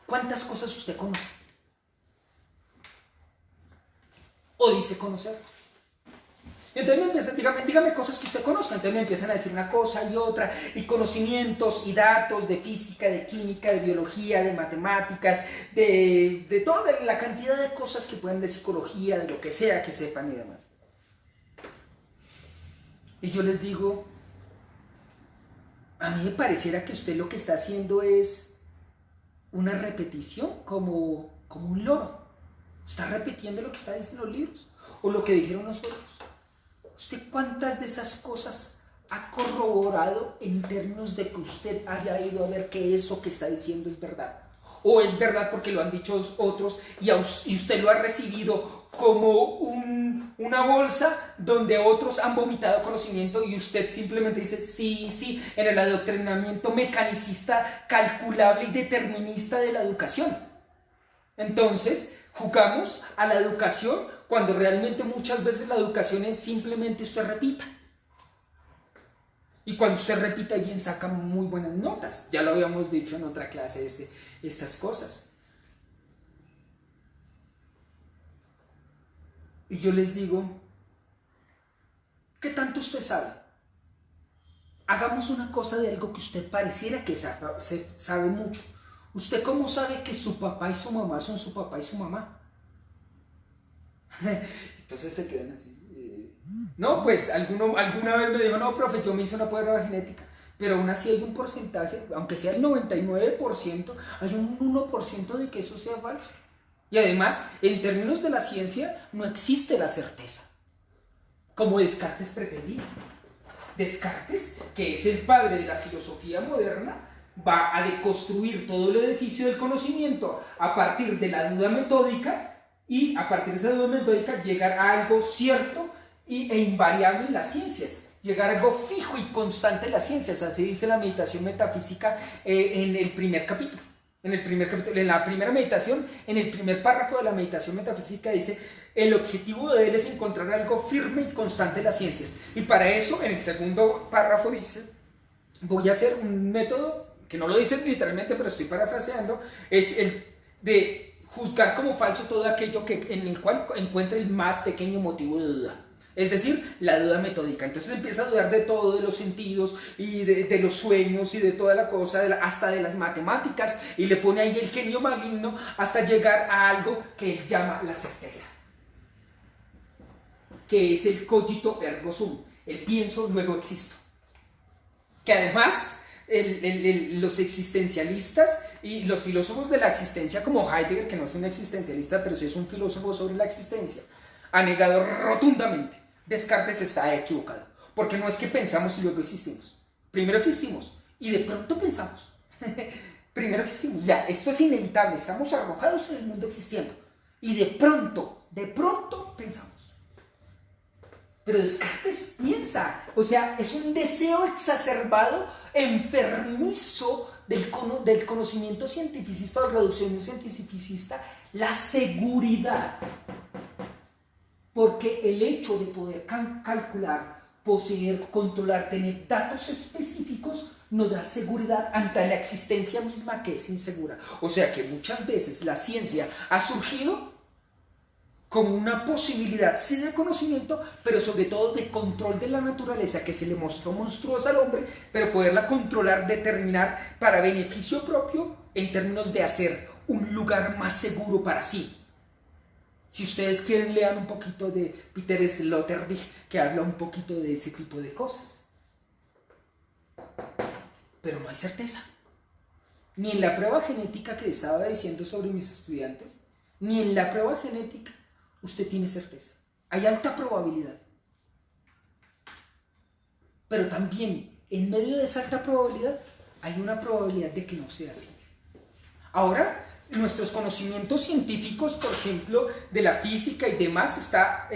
Speaker 2: ¿cuántas cosas usted conoce? O dice conocer. Entonces me empiezan, dígame cosas que usted conozca. Entonces me empiezan a decir una cosa y otra, y conocimientos y datos de física, de química, de biología, de matemáticas, de toda la cantidad de cosas que pueden, de psicología, de lo que sea que sepan y demás. Y yo les digo, a mí me pareciera que usted lo que está haciendo es una repetición como un loro. Está repitiendo lo que está diciendo los libros o lo que dijeron nosotros. ¿Usted cuántas de esas cosas ha corroborado en términos de que usted haya ido a ver que eso que está diciendo es verdad? ¿O es verdad porque lo han dicho otros y usted lo ha recibido como una bolsa donde otros han vomitado conocimiento y usted simplemente dice sí, en el adoctrinamiento mecanicista, calculable y determinista de la educación? Entonces, jugamos a la educación cuando realmente muchas veces la educación es simplemente usted repita. Y cuando usted repita bien saca muy buenas notas. Ya lo habíamos dicho en otra clase, estas cosas. Y yo les digo, ¿qué tanto usted sabe? Hagamos una cosa de algo que usted pareciera que sabe mucho. ¿Usted cómo sabe que su papá y su mamá son su papá y su mamá? Entonces se quedan así. No, pues alguna vez me dijo, no, profe, yo me hice una prueba genética, pero aún así hay un porcentaje, aunque sea el 99%, hay un 1% de que eso sea falso. Y además, en términos de la ciencia, no existe la certeza, como Descartes pretendía. Descartes, que es el padre de la filosofía moderna, va a deconstruir todo el edificio del conocimiento a partir de la duda metódica, y a partir de esa duda metódica llegar a algo cierto e invariable en las ciencias, llegar a algo fijo y constante en las ciencias. Así dice la meditación metafísica en el primer capítulo. En la primera meditación, en el primer párrafo de la meditación metafísica dice: el objetivo de él es encontrar algo firme y constante en las ciencias. Y para eso, en el segundo párrafo dice: voy a hacer un método, que no lo dice literalmente, pero estoy parafraseando, es el de juzgar como falso todo aquello en el cual encuentre el más pequeño motivo de duda. Es decir, la duda metódica. Entonces empieza a dudar de todo, de los sentidos y de los sueños y de toda la cosa, hasta de las matemáticas, y le pone ahí el genio maligno hasta llegar a algo que él llama la certeza, que es el cogito ergo sum, el pienso luego existo. Que además los existencialistas y los filósofos de la existencia, como Heidegger, que no es un existencialista pero sí es un filósofo sobre la existencia, ha negado rotundamente: Descartes está equivocado, porque no es que pensamos y luego existimos. Primero existimos y de pronto pensamos. Primero existimos, ya, esto es inevitable, estamos arrojados en el mundo existiendo y de pronto pensamos. Pero Descartes piensa, o sea, es un deseo exacerbado, enfermizo del conocimiento cientificista o reduccionismo cientificista, la seguridad. Porque el hecho de poder calcular, poseer, controlar, tener datos específicos nos da seguridad ante la existencia misma, que es insegura. O sea que muchas veces la ciencia ha surgido como una posibilidad, sí, de conocimiento, pero sobre todo de control de la naturaleza, que se le mostró monstruosa al hombre, pero poderla controlar, determinar para beneficio propio, en términos de hacer un lugar más seguro para sí. Si ustedes quieren, lean un poquito de Peter Sloterdijk, que habla un poquito de ese tipo de cosas. Pero no hay certeza. Ni en la prueba genética que estaba diciendo sobre mis estudiantes, ni en la prueba genética usted tiene certeza. Hay alta probabilidad. Pero también, en medio de esa alta probabilidad, hay una probabilidad de que no sea así. Ahora, nuestros conocimientos científicos, por ejemplo, de la física y demás, está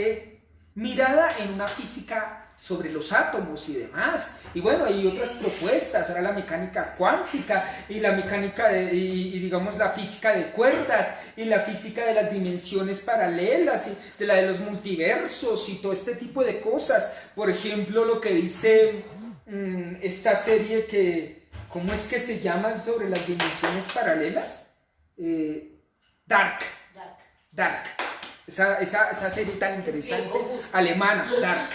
Speaker 2: mirada en una física sobre los átomos y demás. Y bueno, hay otras propuestas, ahora la mecánica cuántica y la mecánica y digamos la física de cuerdas y la física de las dimensiones paralelas y de la de los multiversos y todo este tipo de cosas. Por ejemplo, lo que dice esta serie que, ¿cómo es que se llama sobre las dimensiones paralelas? Dark. Esa serie tan interesante, alemana, Dark.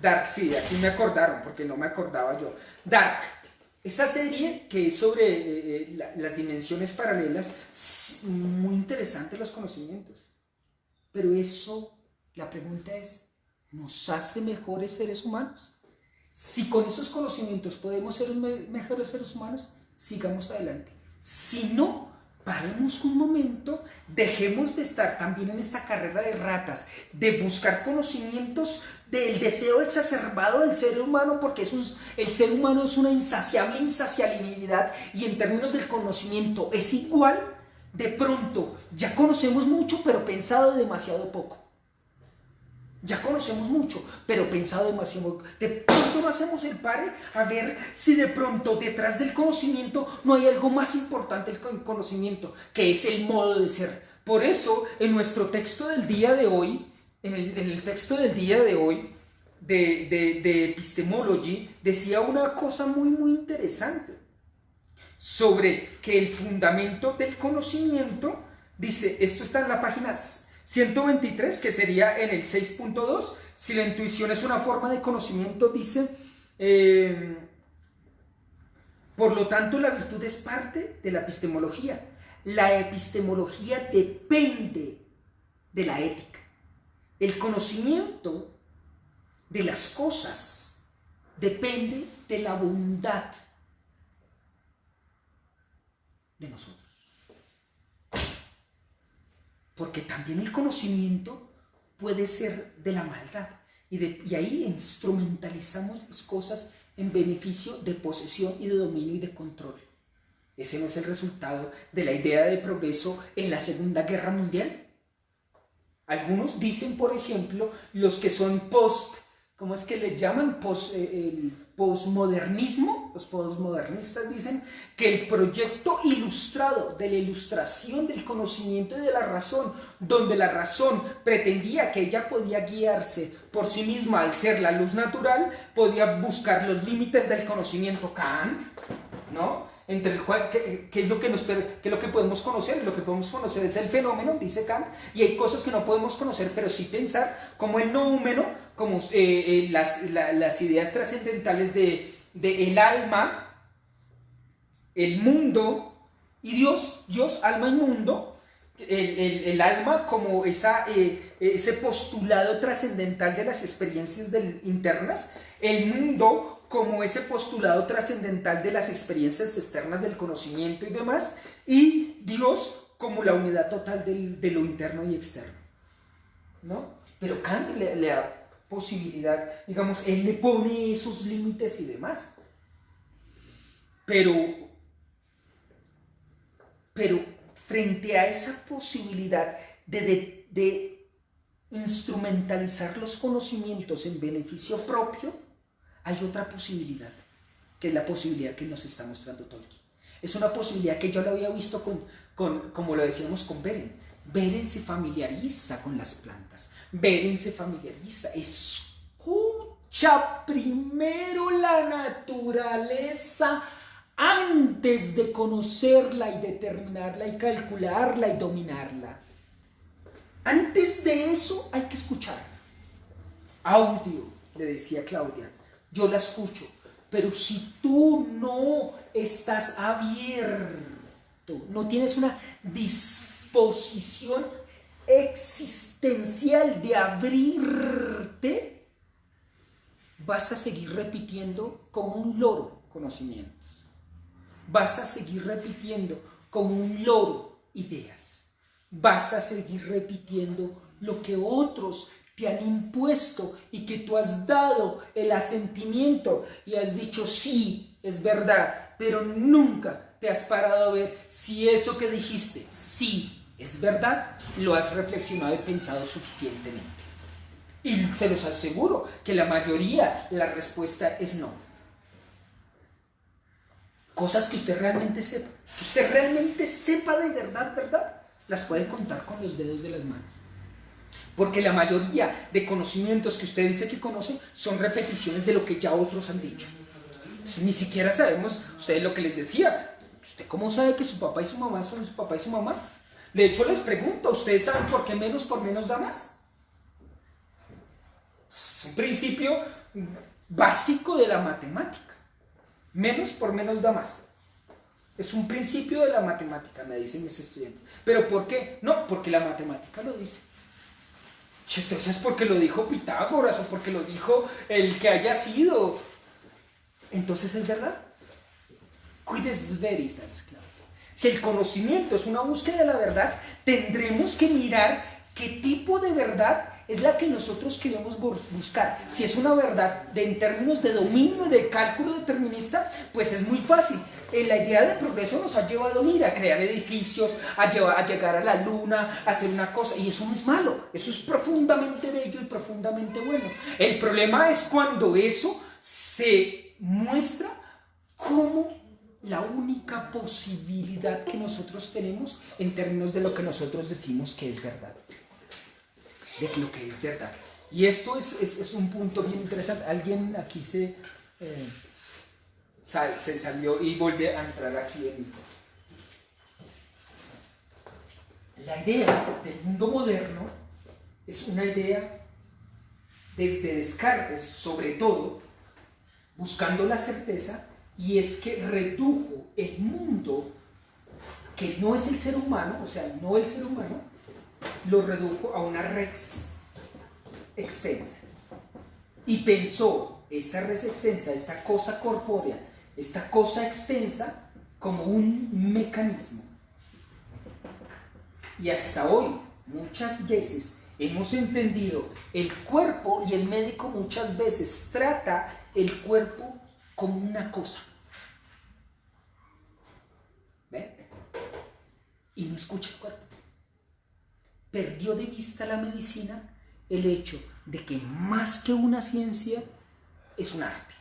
Speaker 2: Dark, sí, de aquí me acordaron, porque no me acordaba yo. Dark, esa serie que es sobre las dimensiones paralelas, muy interesante los conocimientos. Pero eso, la pregunta es, ¿nos hace mejores seres humanos? Si con esos conocimientos podemos ser mejores seres humanos, sigamos adelante. Si no, paremos un momento, dejemos de estar también en esta carrera de ratas, de buscar conocimientos del deseo exacerbado del ser humano, porque el ser humano es una insaciable insaciabilidad, y en términos del conocimiento es igual. De pronto ya conocemos mucho, pero pensado demasiado poco. Ya conocemos mucho, pero pensado demasiado. De pronto no hacemos el pare a ver si de pronto detrás del conocimiento no hay algo más importante que el conocimiento, que es el modo de ser. Por eso, en nuestro texto del día de hoy, en el texto del día de hoy, de Epistemology, decía una cosa muy, muy interesante sobre que el fundamento del conocimiento, dice, esto está en la página 123, que sería en el 6.2, si la intuición es una forma de conocimiento, dice, por lo tanto la virtud es parte de la epistemología. La epistemología depende de la ética. El conocimiento de las cosas depende de la bondad de nosotros. Porque también el conocimiento puede ser de la maldad. Y ahí instrumentalizamos las cosas en beneficio de posesión y de dominio y de control. ¿Ese no es el resultado de la idea de progreso en la Segunda Guerra Mundial? Algunos dicen, por ejemplo, los que son ¿cómo es que le llaman? El posmodernismo. Los posmodernistas dicen que el proyecto ilustrado de la ilustración del conocimiento y de la razón, donde la razón pretendía que ella podía guiarse por sí misma al ser la luz natural, podía buscar los límites del conocimiento Kant, ¿no? Entre el cual, ¿qué es lo que podemos conocer? Lo que podemos conocer es el fenómeno, dice Kant, y hay cosas que no podemos conocer, pero sí pensar, como el noúmeno, como las ideas trascendentales de el alma, el mundo y Dios, alma y mundo, el alma como ese postulado trascendental de las experiencias internas, el mundo como ese postulado trascendental de las experiencias externas del conocimiento y demás, y Dios como la unidad total de lo interno y externo, ¿no? Pero Kant le da posibilidad, digamos, él le pone esos límites y demás, pero frente a esa posibilidad de instrumentalizar los conocimientos en beneficio propio, hay otra posibilidad, que es la posibilidad que nos está mostrando Tolkien. Es una posibilidad que yo lo había visto como lo decíamos con Beren. Beren se familiariza con las plantas. Beren se familiariza, escucha primero la naturaleza antes de conocerla y determinarla y calcularla y dominarla. Antes de eso hay que escuchar. Audio, le decía Claudia. Yo la escucho, pero si tú no estás abierto, no tienes una disposición existencial de abrirte, vas a seguir repitiendo como un loro conocimientos. Vas a seguir repitiendo como un loro ideas. Vas a seguir repitiendo lo que otros te han impuesto y que tú has dado el asentimiento y has dicho sí, es verdad, pero nunca te has parado a ver si eso que dijiste sí es verdad, lo has reflexionado y pensado suficientemente. Y se los aseguro que la mayoría, la respuesta es no. Cosas que usted realmente sepa de verdad, las puede contar con los dedos de las manos. Porque la mayoría de conocimientos que usted dice que conoce son repeticiones de lo que ya otros han dicho. Entonces, ni siquiera sabemos, ustedes lo que les decía, ¿usted cómo sabe que su papá y su mamá son su papá y su mamá? De hecho, les pregunto, ¿ustedes saben por qué menos por menos da más? un principio básico de la matemática. Menos por menos da más. Es un principio de la matemática, me dicen mis estudiantes. ¿Pero por qué? No, porque la matemática lo dice. Entonces, porque lo dijo Pitágoras o porque lo dijo el que haya sido. Entonces, ¿es verdad? Quid est veritas, claro. Si el conocimiento es una búsqueda de la verdad, tendremos que mirar qué tipo de verdad es la que nosotros queremos buscar. Si es una verdad en términos de dominio y de cálculo determinista, pues es muy fácil. La idea del progreso nos ha llevado, mira, a crear edificios, a llegar a la luna, a hacer una cosa, y eso no es malo, eso es profundamente bello y profundamente bueno. El problema es cuando eso se muestra como la única posibilidad que nosotros tenemos en términos de lo que nosotros decimos que es verdad. De lo que es verdad. Y esto es un punto bien interesante. Alguien aquí se salió y vuelve a entrar aquí en la idea del mundo moderno. Es una idea desde Descartes, sobre todo, buscando la certeza, y es que redujo el mundo, que no es el ser humano, o sea, no el ser humano, lo redujo a una res extensa. Y pensó esa res extensa, esta cosa corpórea, esta cosa extensa, como un mecanismo. Y hasta hoy, muchas veces, hemos entendido el cuerpo, y el médico muchas veces trata el cuerpo como una cosa. ¿Ve? Y no escucha el cuerpo. Perdió de vista la medicina el hecho de que más que una ciencia es un arte,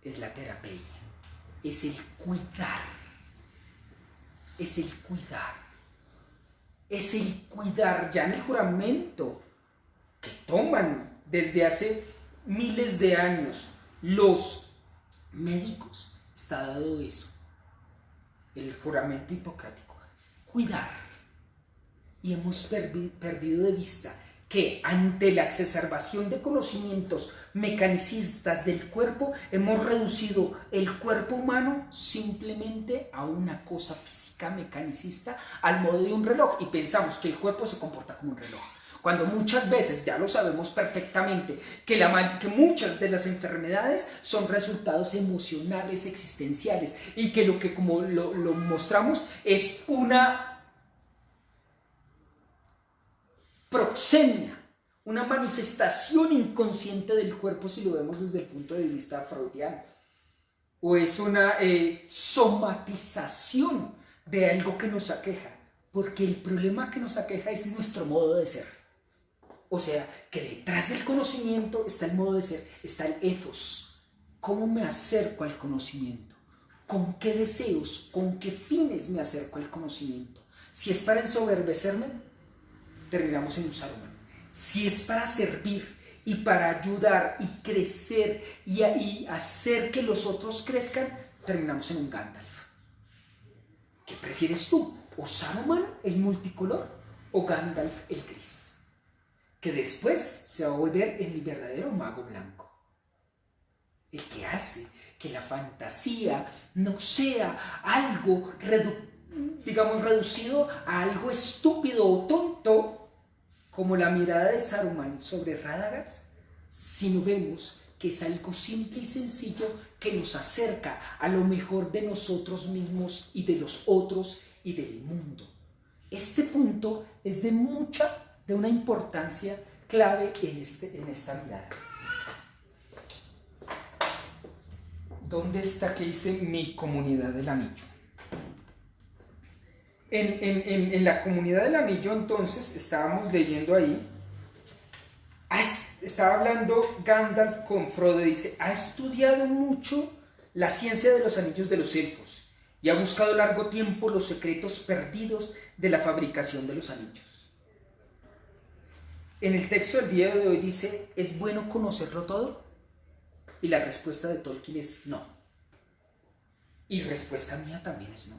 Speaker 2: es la terapia, es el cuidar, es el cuidar, es el cuidar. Ya en el juramento que toman desde hace miles de años los médicos está dado eso, el juramento hipocrático, cuidar. Y hemos perdido de vista que ante la exacerbación de conocimientos mecanicistas del cuerpo, hemos reducido el cuerpo humano simplemente a una cosa física mecanicista al modo de un reloj, y pensamos que el cuerpo se comporta como un reloj. Cuando muchas veces, ya lo sabemos perfectamente, que muchas de las enfermedades son resultados emocionales, existenciales, y que lo que, como lo mostramos, es una proxemia, una manifestación inconsciente del cuerpo, si lo vemos desde el punto de vista freudiano, o es una somatización de algo que nos aqueja, porque el problema que nos aqueja es nuestro modo de ser. O sea, que detrás del conocimiento está el modo de ser, está el ethos. ¿Cómo me acerco al conocimiento? ¿Con qué deseos, con qué fines me acerco al conocimiento? Si es para ensoberbecerme, terminamos en un Saruman. Si es para servir y para ayudar y crecer y hacer que los otros crezcan, terminamos en un Gandalf. ¿Qué prefieres tú? ¿O Saruman, el multicolor, o Gandalf, el gris? Que después se va a volver en el verdadero mago blanco, el que hace que la fantasía no sea algo reducido a algo estúpido o tonto, como la mirada de Saruman sobre Radagast, sino vemos que es algo simple y sencillo que nos acerca a lo mejor de nosotros mismos y de los otros y del mundo. Este punto es de una importancia clave en esta mirada. ¿Dónde está que dice mi comunidad del anillo? En la comunidad del anillo, entonces, estábamos leyendo ahí, estaba hablando Gandalf con Frodo, dice, ha estudiado mucho la ciencia de los anillos de los elfos y ha buscado largo tiempo los secretos perdidos de la fabricación de los anillos. En el texto del día de hoy dice, ¿es bueno conocerlo todo? Y la respuesta de Tolkien es no. Y respuesta mía también es no.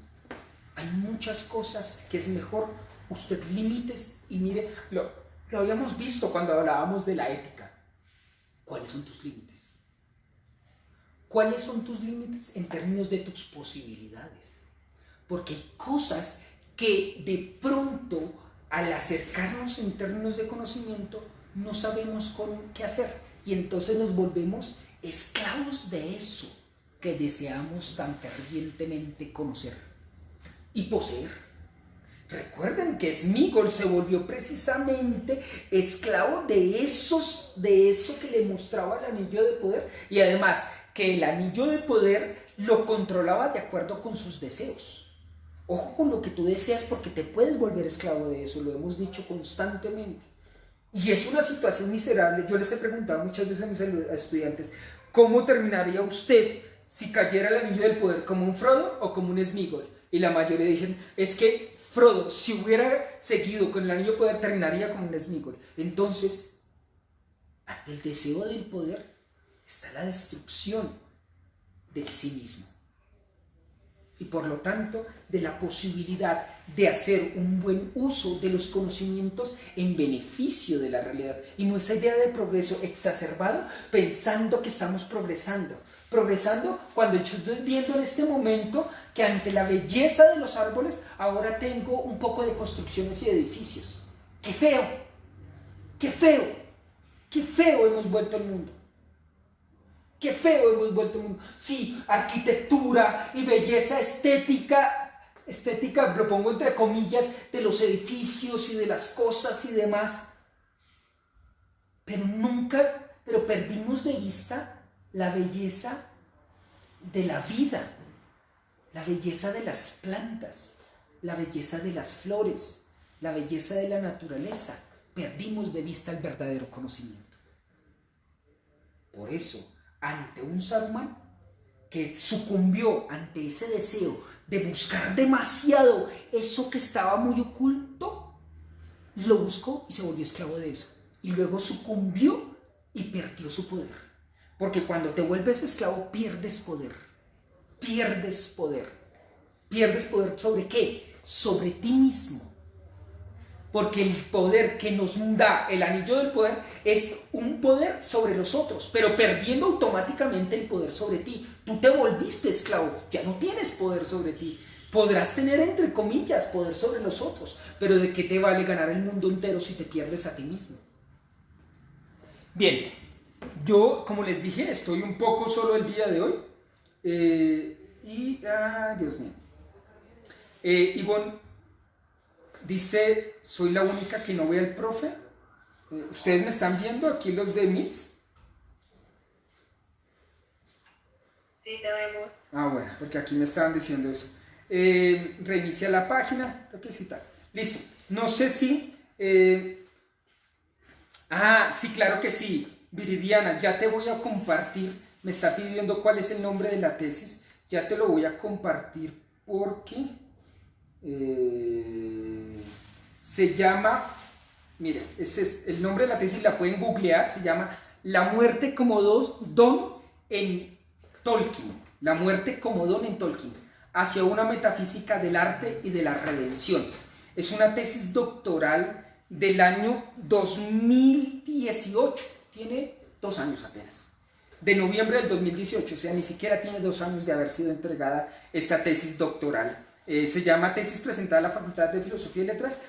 Speaker 2: Hay muchas cosas que es mejor usted límites y mire, lo habíamos visto cuando hablábamos de la ética. ¿cuáles son tus límites? ¿Cuáles son tus límites en términos de tus posibilidades? Porque hay cosas que de pronto, al acercarnos en términos de conocimiento, no sabemos qué hacer. Y entonces nos volvemos esclavos de eso que deseamos tan fervientemente conocer y poseer. Recuerden que Smigol se volvió precisamente esclavo de eso que le mostraba el anillo de poder, y además que el anillo de poder lo controlaba de acuerdo con sus deseos. Ojo con lo que tú deseas, porque te puedes volver esclavo de eso, lo hemos dicho constantemente. Y es una situación miserable. Yo les he preguntado muchas veces a mis estudiantes, ¿cómo terminaría usted si cayera el anillo del poder? ¿Como un Frodo o como un Smigol? Y la mayoría dijeron, es que Frodo, si hubiera seguido con el anillo de poder, terminaría como un Smigol. Entonces, ante el deseo del poder está la destrucción del sí mismo. Y por lo tanto, de la posibilidad de hacer un buen uso de los conocimientos en beneficio de la realidad. Y no esa idea de progreso exacerbado pensando que estamos progresando. Progresando cuando yo estoy viendo en este momento que ante la belleza de los árboles, ahora tengo un poco de construcciones y edificios. ¡Qué feo! ¡Qué feo! ¡Qué feo hemos vuelto el mundo! ¡Qué feo hemos vuelto el mundo! Sí, arquitectura y belleza estética, lo pongo entre comillas, de los edificios y de las cosas y demás. Pero perdimos de vista la belleza de la vida, la belleza de las plantas, la belleza de las flores, la belleza de la naturaleza. Perdimos de vista el verdadero conocimiento. Por eso, ante un Saruman que sucumbió ante ese deseo de buscar demasiado eso que estaba muy oculto, lo buscó y se volvió esclavo de eso. Y luego sucumbió y perdió su poder. Porque cuando te vuelves esclavo, pierdes poder. Pierdes poder. ¿Pierdes poder sobre qué? Sobre ti mismo. Porque el poder que nos da el anillo del poder es un poder sobre los otros, pero perdiendo automáticamente el poder sobre ti. Tú te volviste esclavo, ya no tienes poder sobre ti. Podrás tener, entre comillas, poder sobre los otros, pero ¿de qué te vale ganar el mundo entero si te pierdes a ti mismo? Bien, yo, como les dije, estoy un poco solo el día de hoy. Dios mío. Ivonne dice, soy la única que no ve al profe. ¿Ustedes me están viendo aquí los de MITS?
Speaker 3: Sí, te vemos.
Speaker 1: Bueno, porque aquí me estaban diciendo eso. Reinicia la página, creo que sí está. Listo. No sé si... sí, claro que sí. Viridiana, ya te voy a compartir. Me está pidiendo cuál es el nombre de la tesis. Ya te lo voy a compartir porque... se llama, mire, ese es el nombre de la tesis, la pueden googlear, se llama La muerte como don en Tolkien, la muerte como don en Tolkien, hacia una metafísica del arte y de la redención. Es una tesis doctoral del año 2018, tiene 2 años apenas, de noviembre del 2018, o sea, ni siquiera tiene 2 años de haber sido entregada esta tesis doctoral. Se llama Tesis presentada a la Facultad de Filosofía y Letras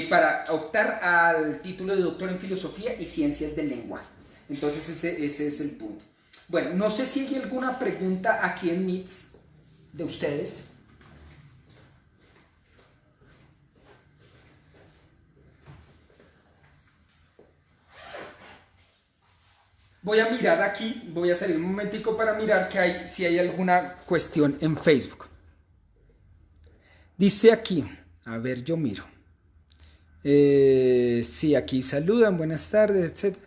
Speaker 1: para optar al título de doctor en Filosofía y Ciencias del Lenguaje. Entonces ese es el punto. Bueno, no sé si hay alguna pregunta aquí en MITS de ustedes. Voy a mirar aquí, voy a salir un momentico para mirar si hay alguna cuestión en Facebook. Dice aquí, a ver, yo miro. Sí, aquí saludan, buenas tardes, etc.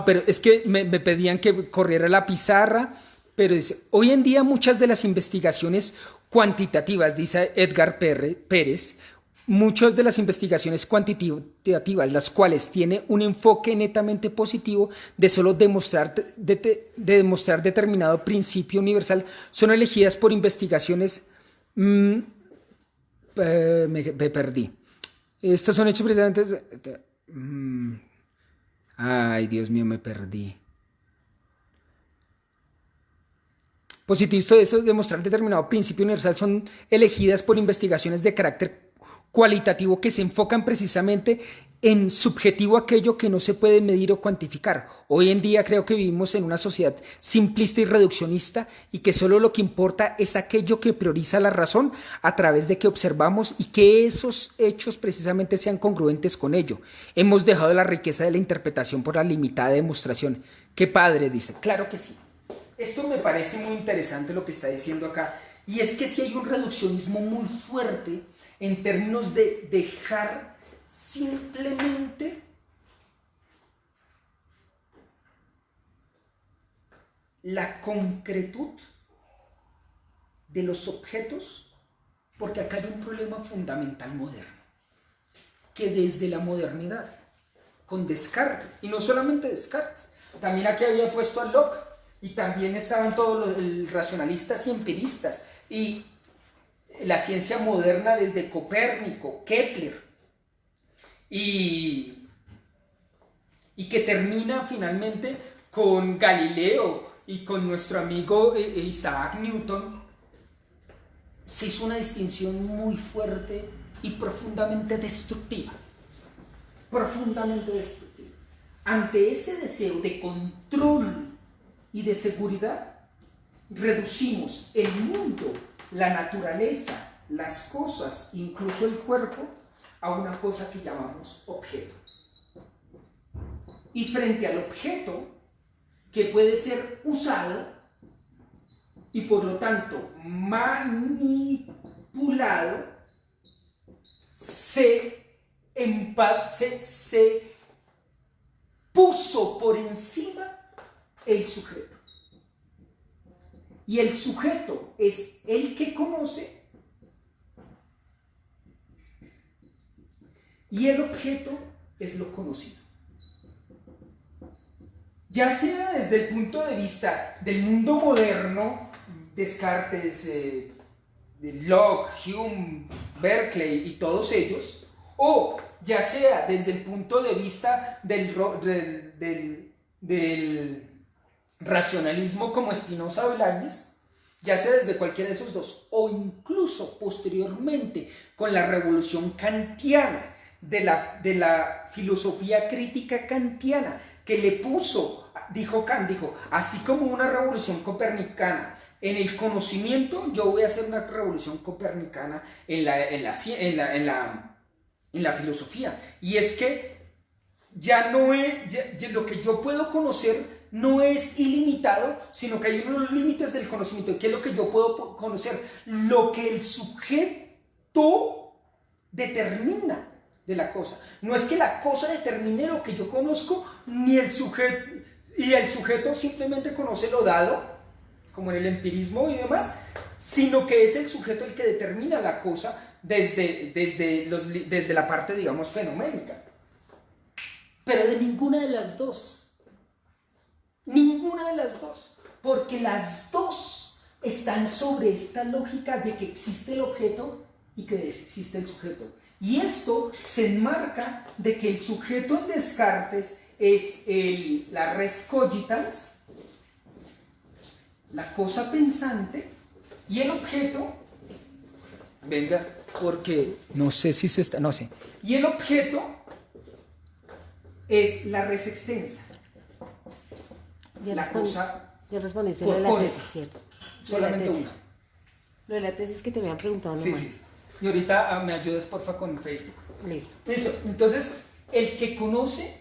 Speaker 1: Pero es que me pedían que corriera la pizarra, pero dice, hoy en día muchas de las investigaciones cuantitativas, dice Edgar Pérez, muchas de las investigaciones cuantitativas, las cuales tienen un enfoque netamente positivo de solo demostrar determinado principio universal, son elegidas por investigadores
Speaker 2: me perdí. Estos son hechos precisamente... Ay, Dios mío, me perdí. Positivistas de eso, demostrar determinado principio universal, son elegidas por investigaciones de carácter cualitativo que se enfocan precisamente en subjetivo aquello que no se puede medir o cuantificar. Hoy en día creo que vivimos en una sociedad simplista y reduccionista y que solo lo que importa es aquello que prioriza la razón a través de que observamos y que esos hechos precisamente sean congruentes con ello. Hemos dejado la riqueza de la interpretación por la limitada demostración. ¡Qué padre!, dice.
Speaker 1: Claro que sí. Esto me parece muy interesante lo que está diciendo acá. Y es que sí hay un reduccionismo muy fuerte en términos de dejar simplemente la concretud de los objetos, porque acá hay un problema fundamental moderno, que desde la modernidad, con Descartes, y no solamente Descartes, también aquí había puesto a Locke, y también estaban todos los racionalistas y empiristas, y la ciencia moderna desde Copérnico, Kepler, y que termina finalmente con Galileo y con nuestro amigo Isaac Newton. Se hizo una distinción muy fuerte y profundamente destructiva. Profundamente destructiva. Ante ese deseo de control y de seguridad, reducimos el mundo, la naturaleza, las cosas, incluso el cuerpo, a una cosa que llamamos objeto. Y frente al objeto, que puede ser usado y por lo tanto manipulado, se puso por encima el sujeto. Y el sujeto es el que conoce y el objeto es lo conocido. Ya sea desde el punto de vista del mundo moderno, Descartes, Locke, Hume, Berkeley y todos ellos, o ya sea desde el punto de vista del racionalismo como Spinoza o Leibniz, ya sea desde cualquiera de esos dos, o incluso posteriormente con la revolución kantiana, de la filosofía crítica kantiana, que le puso, dijo Kant, así como una revolución copernicana en el conocimiento, yo voy a hacer una revolución copernicana en la filosofía. Y es que ya no es, lo que yo puedo conocer no es ilimitado, sino que hay unos límites del conocimiento. ¿Qué es lo que yo puedo conocer? Lo que el sujeto determina de la cosa. No es que la cosa determine lo que yo conozco, ni el sujeto, y el sujeto simplemente conoce lo dado, como en el empirismo y demás, sino que es el sujeto el que determina la cosa desde la parte, digamos, fenoménica. Pero de ninguna de las dos, porque las dos están sobre esta lógica de que existe el objeto y que existe el sujeto. Y esto se enmarca de que el sujeto en Descartes es la res cogitans, la cosa pensante, y el objeto, venga, porque no sé si se está, no sé, y el objeto es la res extensa.
Speaker 4: Ya respondí
Speaker 2: lo
Speaker 4: de la tesis, ¿cierto?
Speaker 2: Solamente una.
Speaker 4: Lo de la tesis que te habían preguntado nomás.
Speaker 2: Sí. Y ahorita me ayudes porfa con Facebook.
Speaker 4: Listo.
Speaker 2: Entonces, el que conoce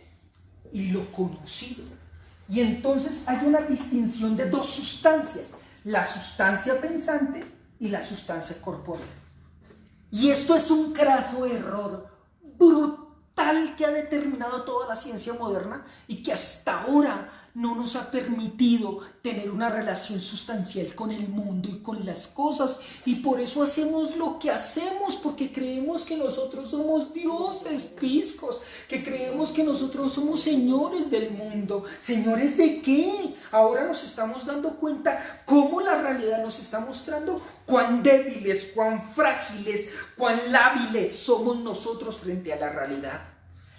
Speaker 2: y lo conocido. Y entonces hay una distinción de dos sustancias, la sustancia pensante y la sustancia corpórea. Y esto es un craso error brutal que ha determinado toda la ciencia moderna y que hasta ahora no nos ha permitido tener una relación sustancial con el mundo y con las cosas, y por eso hacemos lo que hacemos, porque creemos que nosotros somos dioses piscos, que creemos que nosotros somos señores del mundo. ¿Señores de qué? Ahora nos estamos dando cuenta cómo la realidad nos está mostrando cuán débiles, cuán frágiles, cuán lábiles somos nosotros frente a la realidad.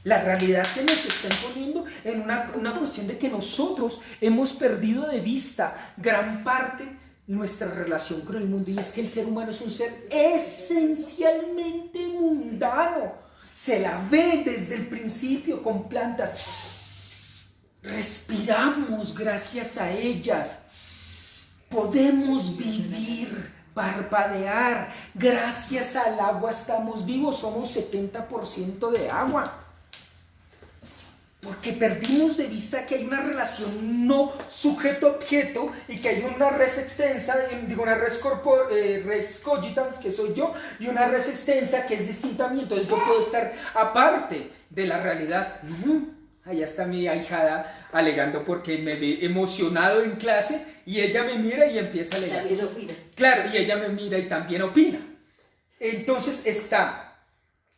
Speaker 2: La realidad se nos está imponiendo en una cuestión de que nosotros hemos perdido de vista gran parte de nuestra relación con el mundo, y es que el ser humano es un ser esencialmente mundano. Se la ve desde el principio con plantas. Respiramos gracias a ellas. Podemos vivir, parpadear. Gracias al agua estamos vivos. Somos 70% de agua. Porque perdimos de vista que hay una relación no sujeto-objeto y que hay una res extensa, digo una res cogitans, que soy yo, y una res extensa que es distinta a mí. Entonces yo puedo estar aparte de la realidad. Allá está mi ahijada alegando porque me ve emocionado en clase y ella me mira y empieza a alegar.
Speaker 4: También opina.
Speaker 1: Claro, y ella me mira y también opina. Entonces está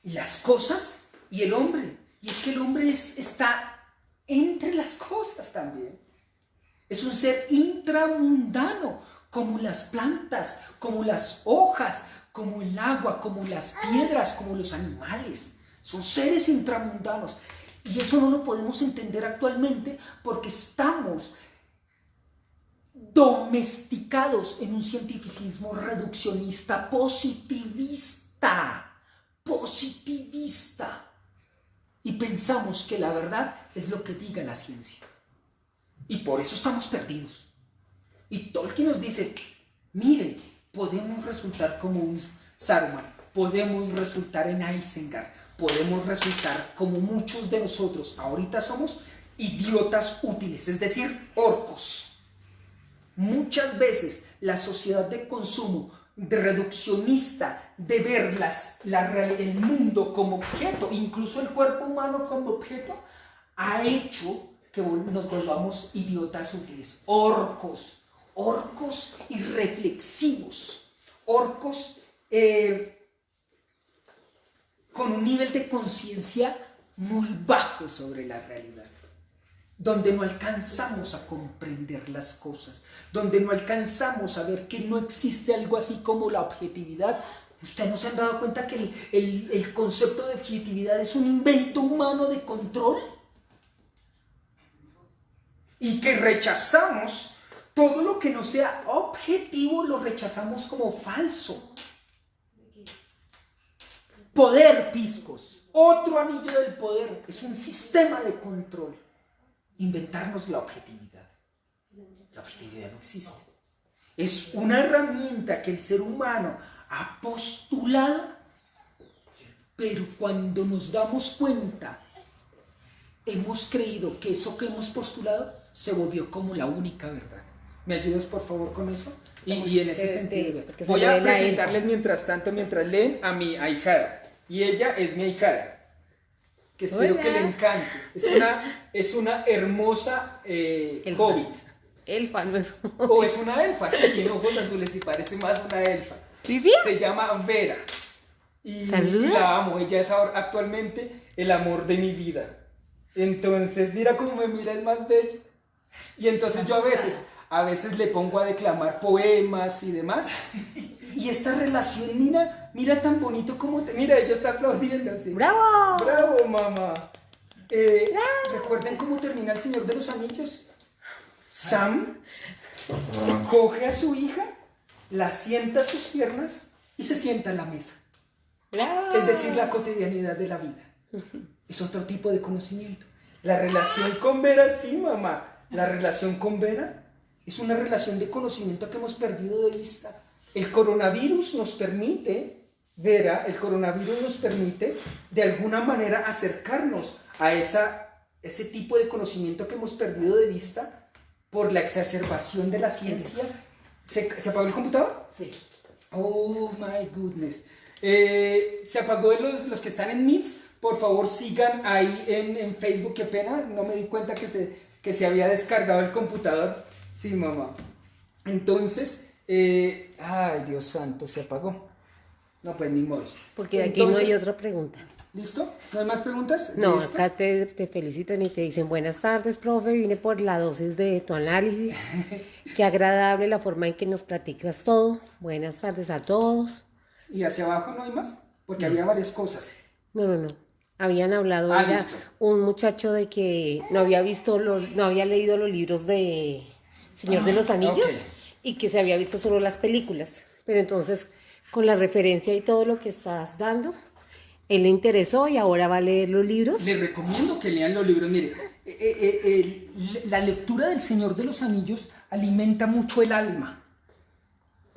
Speaker 1: las cosas y el hombre. Y es que el hombre está entre las cosas también. Es un ser intramundano, como las plantas, como las hojas, como el agua, como las piedras, como los animales. Son seres intramundanos. Y eso no lo podemos entender actualmente porque estamos domesticados en un cientificismo reduccionista, positivista. Y pensamos que la verdad es lo que diga la ciencia. Y por eso estamos perdidos. Y Tolkien nos dice, miren, podemos resultar como un Saruman, podemos resultar en Isengard, podemos resultar como muchos de nosotros. Ahorita somos idiotas útiles, es decir, orcos. Muchas veces la sociedad de consumo, de reduccionista, de ver el mundo como objeto, incluso el cuerpo humano como objeto, ha hecho que nos volvamos idiotas útiles, orcos irreflexivos, orcos con un nivel de conciencia muy bajo sobre la realidad, donde no alcanzamos a comprender las cosas, donde no alcanzamos a ver que no existe algo así como la objetividad. ¿Ustedes no se han dado cuenta que el concepto de objetividad es un invento humano de control? Y que rechazamos todo lo que no sea objetivo, lo rechazamos como falso. Poder, piscos, otro anillo del poder, es un sistema de control. Inventarnos la objetividad. La objetividad no existe. Es una herramienta que el ser humano ha postulado, pero cuando nos damos cuenta, hemos creído que eso que hemos postulado se volvió como la única verdad. ¿Me ayudas por favor con eso? Y en ese sentido, voy a presentarles mientras tanto, mientras leen, a mi ahijada. Y ella es mi ahijada, que espero que le encante. Es una hermosa hobbit.
Speaker 4: Elfa, no es.
Speaker 1: O es una elfa, sí, tiene ojos azules y parece más una elfa.
Speaker 4: ¿Vivía?
Speaker 1: Se llama Vera. Y
Speaker 4: ¿Saluda?
Speaker 1: la amo, ella es ahora, actualmente el amor de mi vida. Entonces, mira cómo me mira, es más bello. Y entonces yo a veces le pongo a declamar poemas y demás. Y esta relación, mira tan bonito como mira, ella está aplaudiendo así.
Speaker 4: ¡Bravo!
Speaker 1: ¡Bravo, mamá! ¿Recuerden cómo termina El Señor de los Anillos? Sam coge a su hija, la sienta a sus piernas y se sienta en la mesa.
Speaker 4: ¡Bravo!
Speaker 1: Es decir, la cotidianidad de la vida. Es otro tipo de conocimiento. La relación con Vera, sí, mamá. La relación con Vera es una relación de conocimiento que hemos perdido de vista. El coronavirus nos permite, Vera, el coronavirus nos permite de alguna manera acercarnos a ese tipo de conocimiento que hemos perdido de vista por la exacerbación de la ciencia. ¿Se apagó el computador?
Speaker 4: Sí.
Speaker 1: Oh my goodness. Se apagó los que están en Meets. Por favor sigan ahí en Facebook. Qué pena, no me di cuenta que
Speaker 2: que se había descargado el computador. Sí, mamá. Entonces, ay, Dios santo, se apagó. No, pues ni modo.
Speaker 4: Porque de aquí no hay otra pregunta.
Speaker 2: ¿Listo? ¿No hay más preguntas?
Speaker 4: No,
Speaker 2: ¿Listo?
Speaker 4: acá te felicitan y te dicen, buenas tardes, profe, vine por la dosis de tu análisis. Qué agradable la forma en que nos platicas todo. Buenas tardes a todos.
Speaker 2: ¿Y hacia abajo no hay más? Porque había varias cosas.
Speaker 4: No. Habían hablado, era
Speaker 2: Listo.
Speaker 4: un muchacho de que no había leído los libros de Señor de los Anillos
Speaker 2: ok.
Speaker 4: y que se había visto solo las películas. Pero entonces, con la referencia y todo lo que estás dando, él le interesó y ahora va a leer los libros.
Speaker 2: Les recomiendo que lean los libros. Mire, la lectura del Señor de los Anillos alimenta mucho el alma.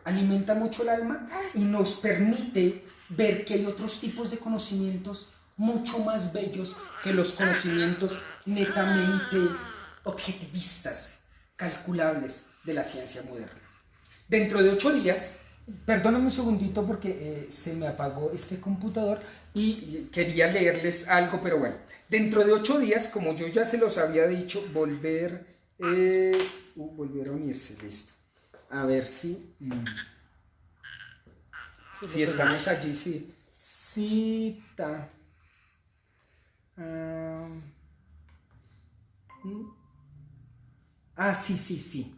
Speaker 2: Alimenta mucho el alma y nos permite ver que hay otros tipos de conocimientos mucho más bellos que los conocimientos netamente objetivistas, calculables de la ciencia moderna. Dentro de 8 días, perdóname un segundito porque se me apagó este computador y quería leerles algo, pero bueno, dentro de 8 días, como yo ya se los había dicho, volver a unirse, listo. A ver si estamos allí, sí. Cita. Sí.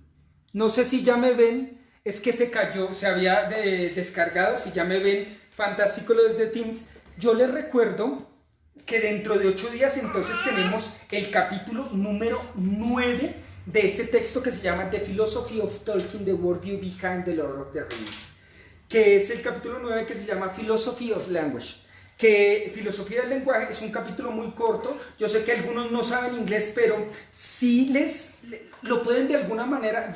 Speaker 2: No sé si ya me ven, es que se cayó, se había descargado, si ya me ven, fantástico lo desde Teams. Yo les recuerdo que dentro de 8 días entonces tenemos el capítulo número 9 de este texto que se llama The Philosophy of Tolkien, The Worldview Behind the Lord of the Rings, que es el capítulo 9 que se llama Philosophy of Language. Que filosofía del lenguaje es un capítulo muy corto. Yo sé que algunos no saben inglés, pero sí lo pueden de alguna manera,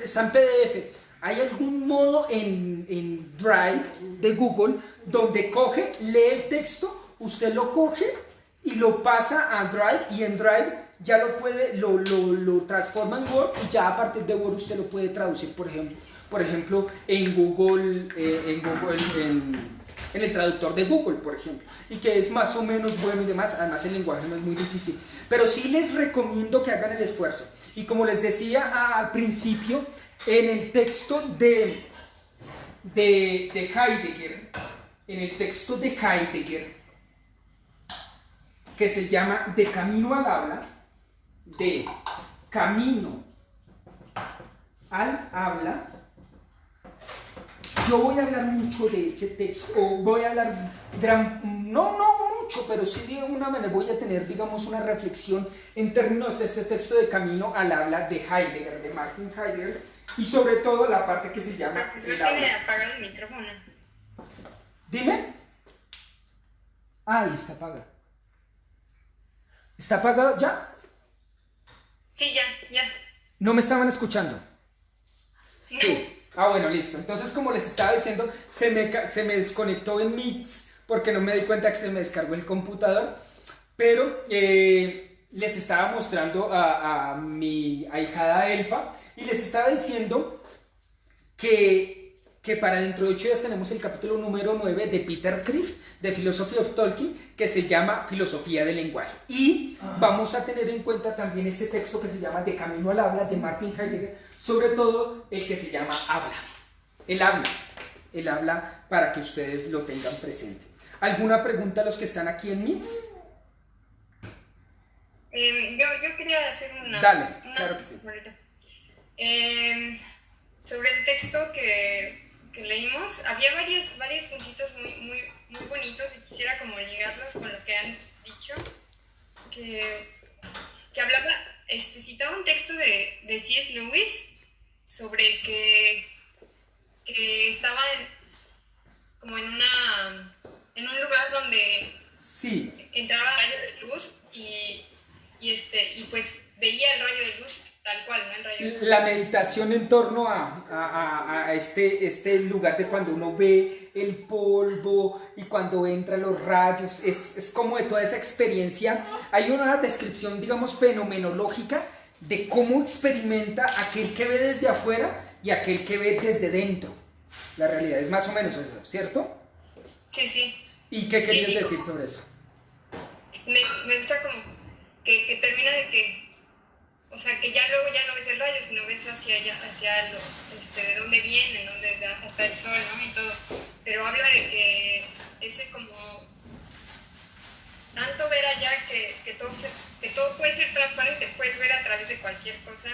Speaker 2: está en PDF. ¿Hay algún modo en Drive de Google donde coge, lee el texto, usted lo coge y lo pasa a Drive, y en Drive ya lo transforma en Word, y ya a partir de Word usted lo puede traducir, por ejemplo en Google, en el traductor de Google, por ejemplo, y que es más o menos bueno y demás. Además el lenguaje no es muy difícil, pero sí les recomiendo que hagan el esfuerzo. Y como les decía al principio, en el texto de Heidegger, que se llama De Camino al Habla, de Camino al Habla, yo voy a hablar mucho de este texto, o voy a hablar no mucho, pero sí de una manera voy a tener, digamos, una reflexión en términos de este texto de Camino al Habla de Heidegger, de Martin Heidegger, y sobre todo la parte que se llama
Speaker 3: Profesor,
Speaker 2: el habla.
Speaker 3: que le apaga el micrófono.
Speaker 2: Dime. Ahí está apagado. ¿Está apagado ya?
Speaker 3: Sí, ya.
Speaker 2: ¿No me estaban escuchando? Sí. Bueno, listo. Entonces, como les estaba diciendo, se me desconectó en Meets porque no me di cuenta que se me descargó el computador, pero les estaba mostrando a mi ahijada Elfa y les estaba diciendo que para dentro de 8 días tenemos el capítulo número 9 de Peter Crift, de Philosophy of Tolkien, que se llama Filosofía del Lenguaje. Y vamos a tener en cuenta también ese texto que se llama De Camino al Habla, de Martin Heidegger, sobre todo el que se llama Habla. El habla, para que ustedes lo tengan presente. ¿Alguna pregunta a los que están aquí en Meets?
Speaker 3: Yo quería hacer una...
Speaker 2: Dale, claro que sí.
Speaker 3: Ahorita. Sobre el texto que leímos, había varios puntitos muy bonitos y quisiera como ligarlos con lo que han dicho, que hablaba, citaba un texto de C.S. Lewis sobre que estaba como en un lugar donde
Speaker 2: Sí.
Speaker 3: entraba rayo de luz y pues veía el rayo de luz tal cual, ¿no? El rayo de luz.
Speaker 2: La meditación en torno a este lugar de cuando uno ve el polvo y cuando entran los rayos, es como de toda esa experiencia. Hay una descripción, digamos, fenomenológica de cómo experimenta aquel que ve desde afuera y aquel que ve desde dentro. La realidad es más o menos eso, ¿cierto?
Speaker 3: Sí.
Speaker 2: ¿Y qué querías
Speaker 3: Sí.
Speaker 2: decir sobre eso?
Speaker 3: Me gusta como que termina de que o sea, que ya luego ya no ves el rayo, sino ves hacia allá, hacia de dónde viene, ¿no? Desde hasta el sol, ¿no? Y todo. Pero habla de que ese como tanto ver allá que todo puede ser transparente, puedes ver a través de cualquier cosa,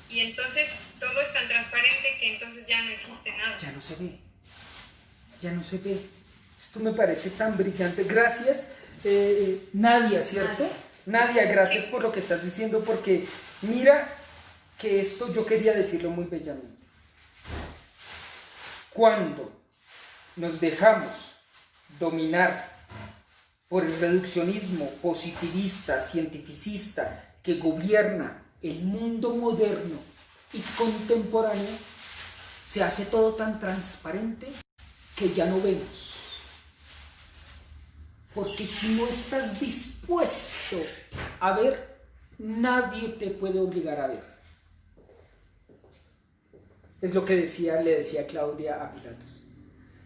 Speaker 3: y entonces todo es tan transparente que entonces ya no existe nada.
Speaker 2: Ya no se ve. Ya no se ve. Esto me parece tan brillante. Gracias, Nadia, ¿cierto? Nadia, gracias por lo que estás diciendo, porque mira que esto yo quería decirlo muy bellamente. Cuando nos dejamos dominar por el reduccionismo positivista, cientificista, que gobierna el mundo moderno y contemporáneo, se hace todo tan transparente que ya no vemos. Porque si no estás dispuesto a ver, nadie te puede obligar a ver. Es lo que le decía Claudia a Pilatos.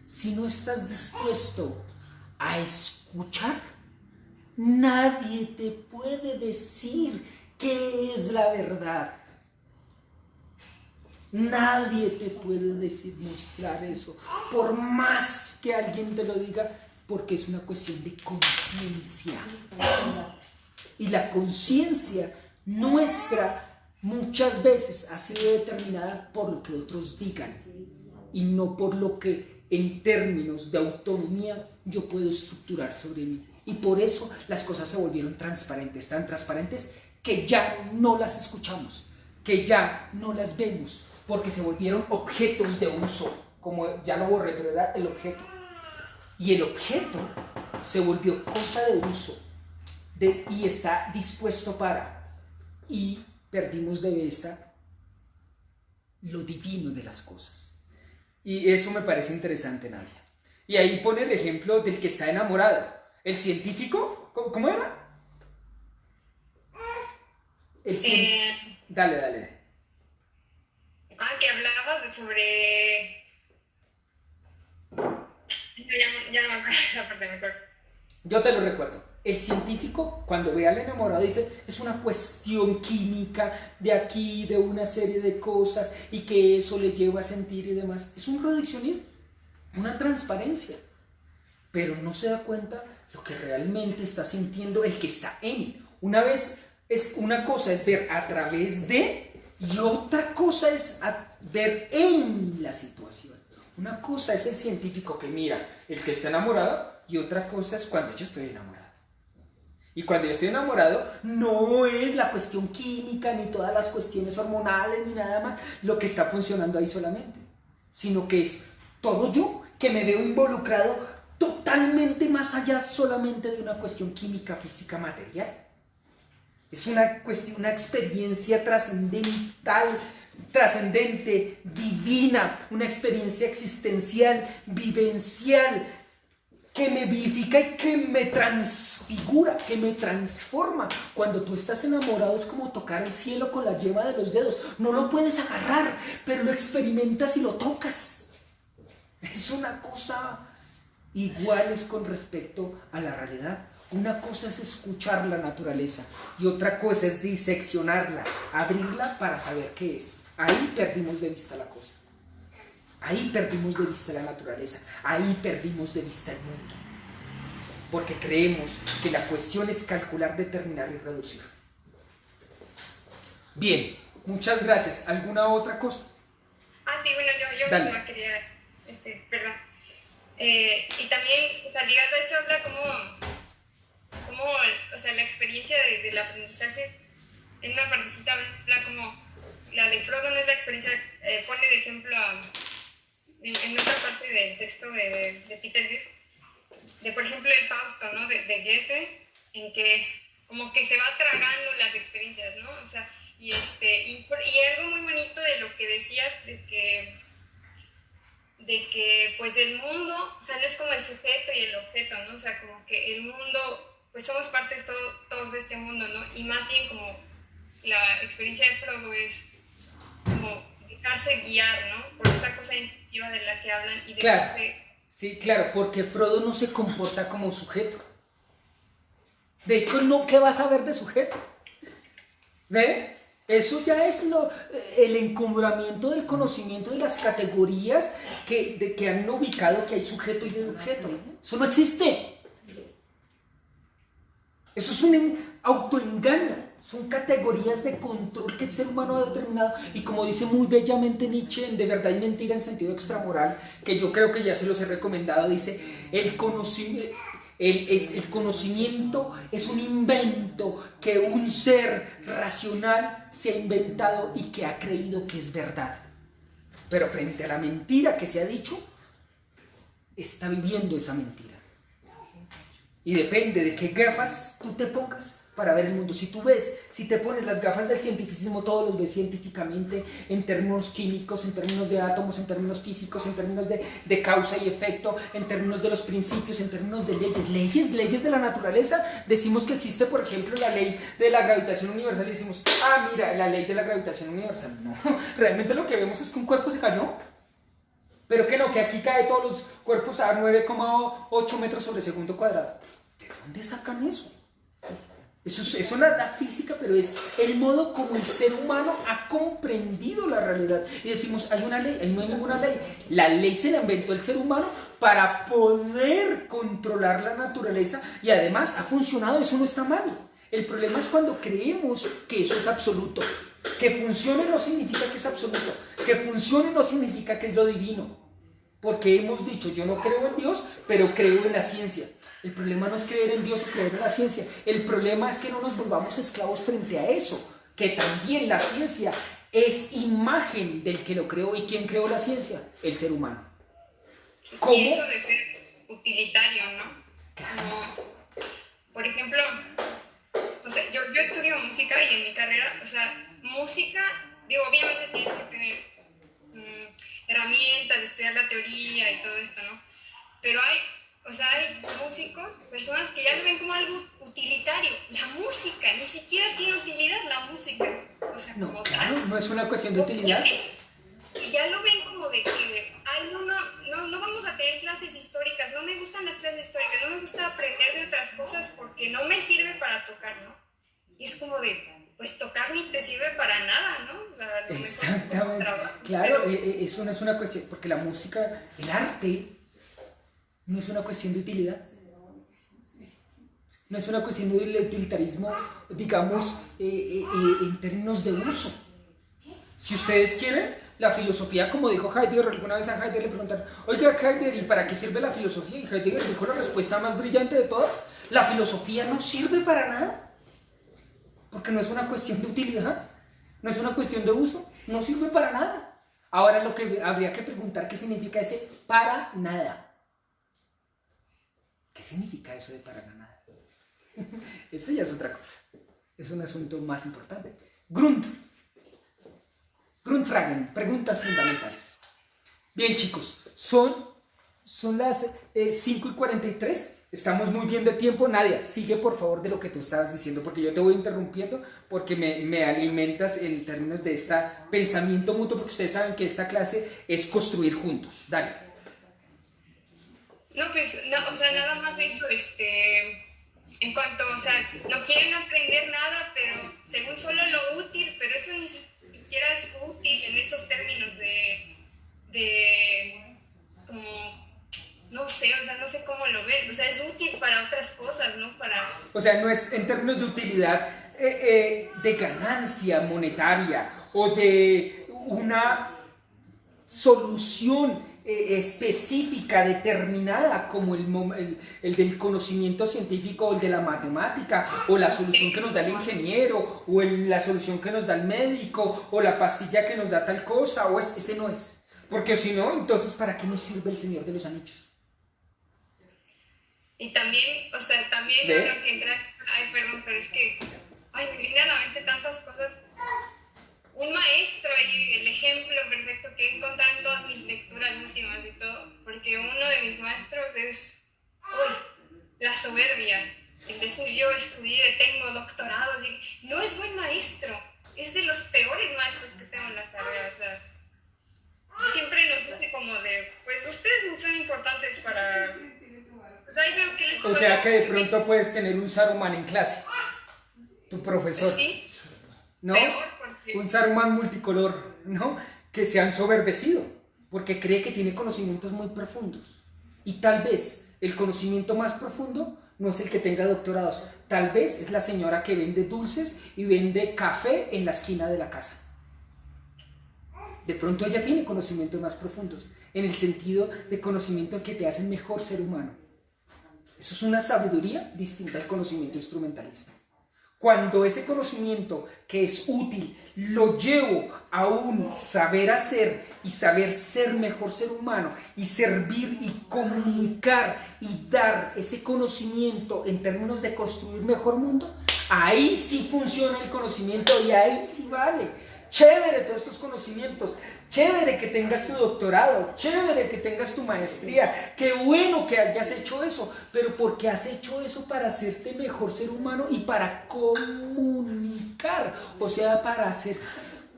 Speaker 2: Si no estás dispuesto a escuchar, nadie te puede decir qué es la verdad. Nadie te puede mostrar eso, por más que alguien te lo diga, porque es una cuestión de conciencia. Y la conciencia nuestra muchas veces ha sido determinada por lo que otros digan y no por lo que en términos de autonomía yo puedo estructurar sobre mí. Y por eso las cosas se volvieron transparentes, tan transparentes que ya no las escuchamos, que ya no las vemos, porque se volvieron objetos de uso, como ya lo borré, pero era el objeto. Y el objeto se volvió cosa de uso y está dispuesto para, y perdimos de vista lo divino de las cosas.
Speaker 1: Y eso me parece interesante, Nadia. Y ahí pone el ejemplo del que está enamorado. El científico, ¿cómo era? Dale.
Speaker 3: Que hablaba sobre... Ya no me acuerdo esa parte mejor.
Speaker 2: Yo te lo recuerdo. El científico, cuando ve al enamorado, dice, es una cuestión química de aquí, de una serie de cosas, y que eso le lleva a sentir y demás. Es un reduccionismo, una transparencia. Pero no se da cuenta lo que realmente está sintiendo el que está en. Una cosa es ver a través de, y otra cosa es ver en la situación. Una cosa es el científico que mira el que está enamorado, y otra cosa es cuando yo estoy enamorado. Y cuando yo estoy enamorado, no es la cuestión química, ni todas las cuestiones hormonales, ni nada más lo que está funcionando ahí solamente, sino que es todo yo que me veo involucrado totalmente más allá solamente de una cuestión química, física, material. Es una experiencia trascendental, trascendente, divina, una experiencia existencial, vivencial, que me vivifica y que me transfigura, que me transforma. Cuando tú estás enamorado es como tocar el cielo con la yema de los dedos. No lo puedes agarrar, pero lo experimentas y lo tocas. Es una cosa igual es con respecto a la realidad. Una cosa es escuchar la naturaleza y otra cosa es diseccionarla, abrirla para saber qué es. Ahí perdimos de vista la cosa. Ahí perdimos de vista la naturaleza, ahí perdimos de vista el mundo. Porque creemos que la cuestión es calcular, determinar y reducir.
Speaker 1: Bien, muchas gracias. ¿Alguna otra cosa?
Speaker 3: Sí, bueno, yo misma quería, perdón. Y también, o sea, ligado a eso, habla como o sea, la experiencia del aprendizaje, en una partecita habla como, la de Frodo no es la experiencia, pone de ejemplo en otra parte del texto de Peter Dirk, de por ejemplo el Fausto, ¿no? de Goethe, en que como que se va tragando las experiencias, ¿no? O sea, y algo muy bonito de lo que decías, de que pues el mundo, o sea, no es como el sujeto y el objeto, ¿no? O sea, como que el mundo, pues somos partes todos de este mundo, ¿no? Y más bien como la experiencia de Frodo es como dejarse guiar, ¿no? Por esta cosa intuitiva de la que hablan y dejarse...
Speaker 2: Claro, sí, claro, porque Frodo no se comporta como sujeto. De hecho, no, ¿qué vas a ver de sujeto? ¿Ve? Eso ya es el encumbramiento del conocimiento de las categorías que han ubicado que hay sujeto y objeto. Eso no existe. Eso es un autoengaño. Son categorías de control que el ser humano ha determinado. Y como dice muy bellamente Nietzsche en De verdad y mentira en sentido extramoral, que yo creo que ya se los he recomendado, dice, el conocimiento es un invento que un ser racional se ha inventado y que ha creído que es verdad. Pero frente a la mentira que se ha dicho, está viviendo esa mentira. Y depende de qué gafas tú te pongas para ver el mundo. Si te pones las gafas del cientificismo, todos los ves científicamente, en términos químicos, en términos de átomos, en términos físicos, en términos de causa y efecto, en términos de los principios, en términos de leyes de la naturaleza. Decimos que existe, por ejemplo, la ley de la gravitación universal y decimos, mira, la ley de la gravitación universal. No, realmente lo que vemos es que un cuerpo se cayó. Pero que no, que aquí cae todos los cuerpos a 9,8 metros sobre segundo cuadrado. ¿De dónde sacan eso? Eso es la física, pero es el modo como el ser humano ha comprendido la realidad. Y decimos, hay una ley, ahí no hay ninguna ley. La ley se la inventó el ser humano para poder controlar la naturaleza y además ha funcionado, eso no está mal. El problema es cuando creemos que eso es absoluto. Que funcione no significa que es absoluto. Que funcione no significa que es lo divino. Porque hemos dicho, yo no creo en Dios, pero creo en la ciencia. El problema no es creer en Dios o creer en la ciencia. El problema es que no nos volvamos esclavos frente a eso. Que también la ciencia es imagen del que lo creó. ¿Y quién creó la ciencia? El ser humano.
Speaker 3: ¿Cómo? Y eso de ser utilitario, ¿no? Como, por ejemplo, o sea, yo estudio música y en mi carrera, o sea, música, digo, obviamente tienes que tener herramientas de estudiar la teoría y todo esto, ¿no? Pero hay músicos, personas que ya lo ven como algo utilitario. La música, ni siquiera tiene utilidad la música. O sea,
Speaker 2: no,
Speaker 3: como
Speaker 2: claro,
Speaker 3: tal.
Speaker 2: No es una cuestión de utilidad.
Speaker 3: Y ya lo ven como de que, no vamos a tener clases históricas, no me gustan las clases históricas, no me gusta aprender de otras cosas porque no me sirve para tocar, ¿no? Y es como de, pues tocar ni te sirve para nada, ¿no? O sea,
Speaker 2: exactamente. Claro, eso no es una cuestión, porque la música, el arte, no es una cuestión de utilidad. No es una cuestión de utilitarismo, digamos, en términos de uso. Si ustedes quieren, la filosofía, como dijo Heidegger, alguna vez a Heidegger le preguntaron, oiga Heidegger, ¿y para qué sirve la filosofía? Y Heidegger dijo la respuesta más brillante de todas, la filosofía no sirve para nada, porque no es una cuestión de utilidad, no es una cuestión de uso, no sirve para nada. Ahora lo que habría que preguntar, ¿qué significa ese para nada? ¿Qué significa eso de para nada? Eso ya es otra cosa. Es un asunto más importante. Grundfragen, preguntas fundamentales. Bien, chicos, son las 5:43. Estamos muy bien de tiempo. Nadia, sigue por favor de lo que tú estabas diciendo, porque yo te voy interrumpiendo, porque me alimentas en términos de este pensamiento mutuo, porque ustedes saben que esta clase es construir juntos. Dale.
Speaker 3: No, pues, no, o sea, nada más eso, en cuanto, o sea, no quieren aprender nada, pero según solo lo útil, pero eso ni siquiera es útil en esos términos como, no sé, o sea, no sé cómo lo ven, o sea, es útil para otras cosas, ¿no?
Speaker 2: O sea, no es en términos de utilidad, de ganancia monetaria o de una solución específica, determinada, como el del conocimiento científico o el de la matemática, o la solución que nos da el ingeniero, o la solución que nos da el médico, o la pastilla que nos da tal cosa, o ese no es. Porque si no, entonces, ¿para qué nos sirve el Señor de los Anillos?
Speaker 3: Y también, o sea, ahora que entra, perdón, pero es que, me vienen a la mente tantas cosas. Un maestro y el ejemplo perfecto que he encontrado en todas mis lecturas últimas y todo, porque uno de mis maestros es, la soberbia, el decir yo estudié, tengo doctorados, y no es buen maestro, es de los peores maestros que tengo en la carrera, o sea, siempre nos dice como de, pues ustedes no son importantes para, pues ahí veo que les
Speaker 2: o sea que de pronto puedes tener un Saruman en clase, tu profesor.
Speaker 3: Sí,
Speaker 2: ¿no?
Speaker 3: Peor,
Speaker 2: un Saruman multicolor, ¿no? Que se ha ensoberbecido, porque cree que tiene conocimientos muy profundos. Y tal vez el conocimiento más profundo no es el que tenga doctorados, tal vez es la señora que vende dulces y vende café en la esquina de la casa. De pronto ella tiene conocimientos más profundos, en el sentido de conocimiento que te hace mejor ser humano. Eso es una sabiduría distinta al conocimiento instrumentalista. Cuando ese conocimiento que es útil lo llevo a un saber hacer y saber ser mejor ser humano y servir y comunicar y dar ese conocimiento en términos de construir mejor mundo, ahí sí funciona el conocimiento y ahí sí vale. Chévere todos estos conocimientos, chévere que tengas tu doctorado, chévere que tengas tu maestría, qué bueno que hayas hecho eso, pero porque has hecho eso para hacerte mejor ser humano y para comunicar, o sea, para hacer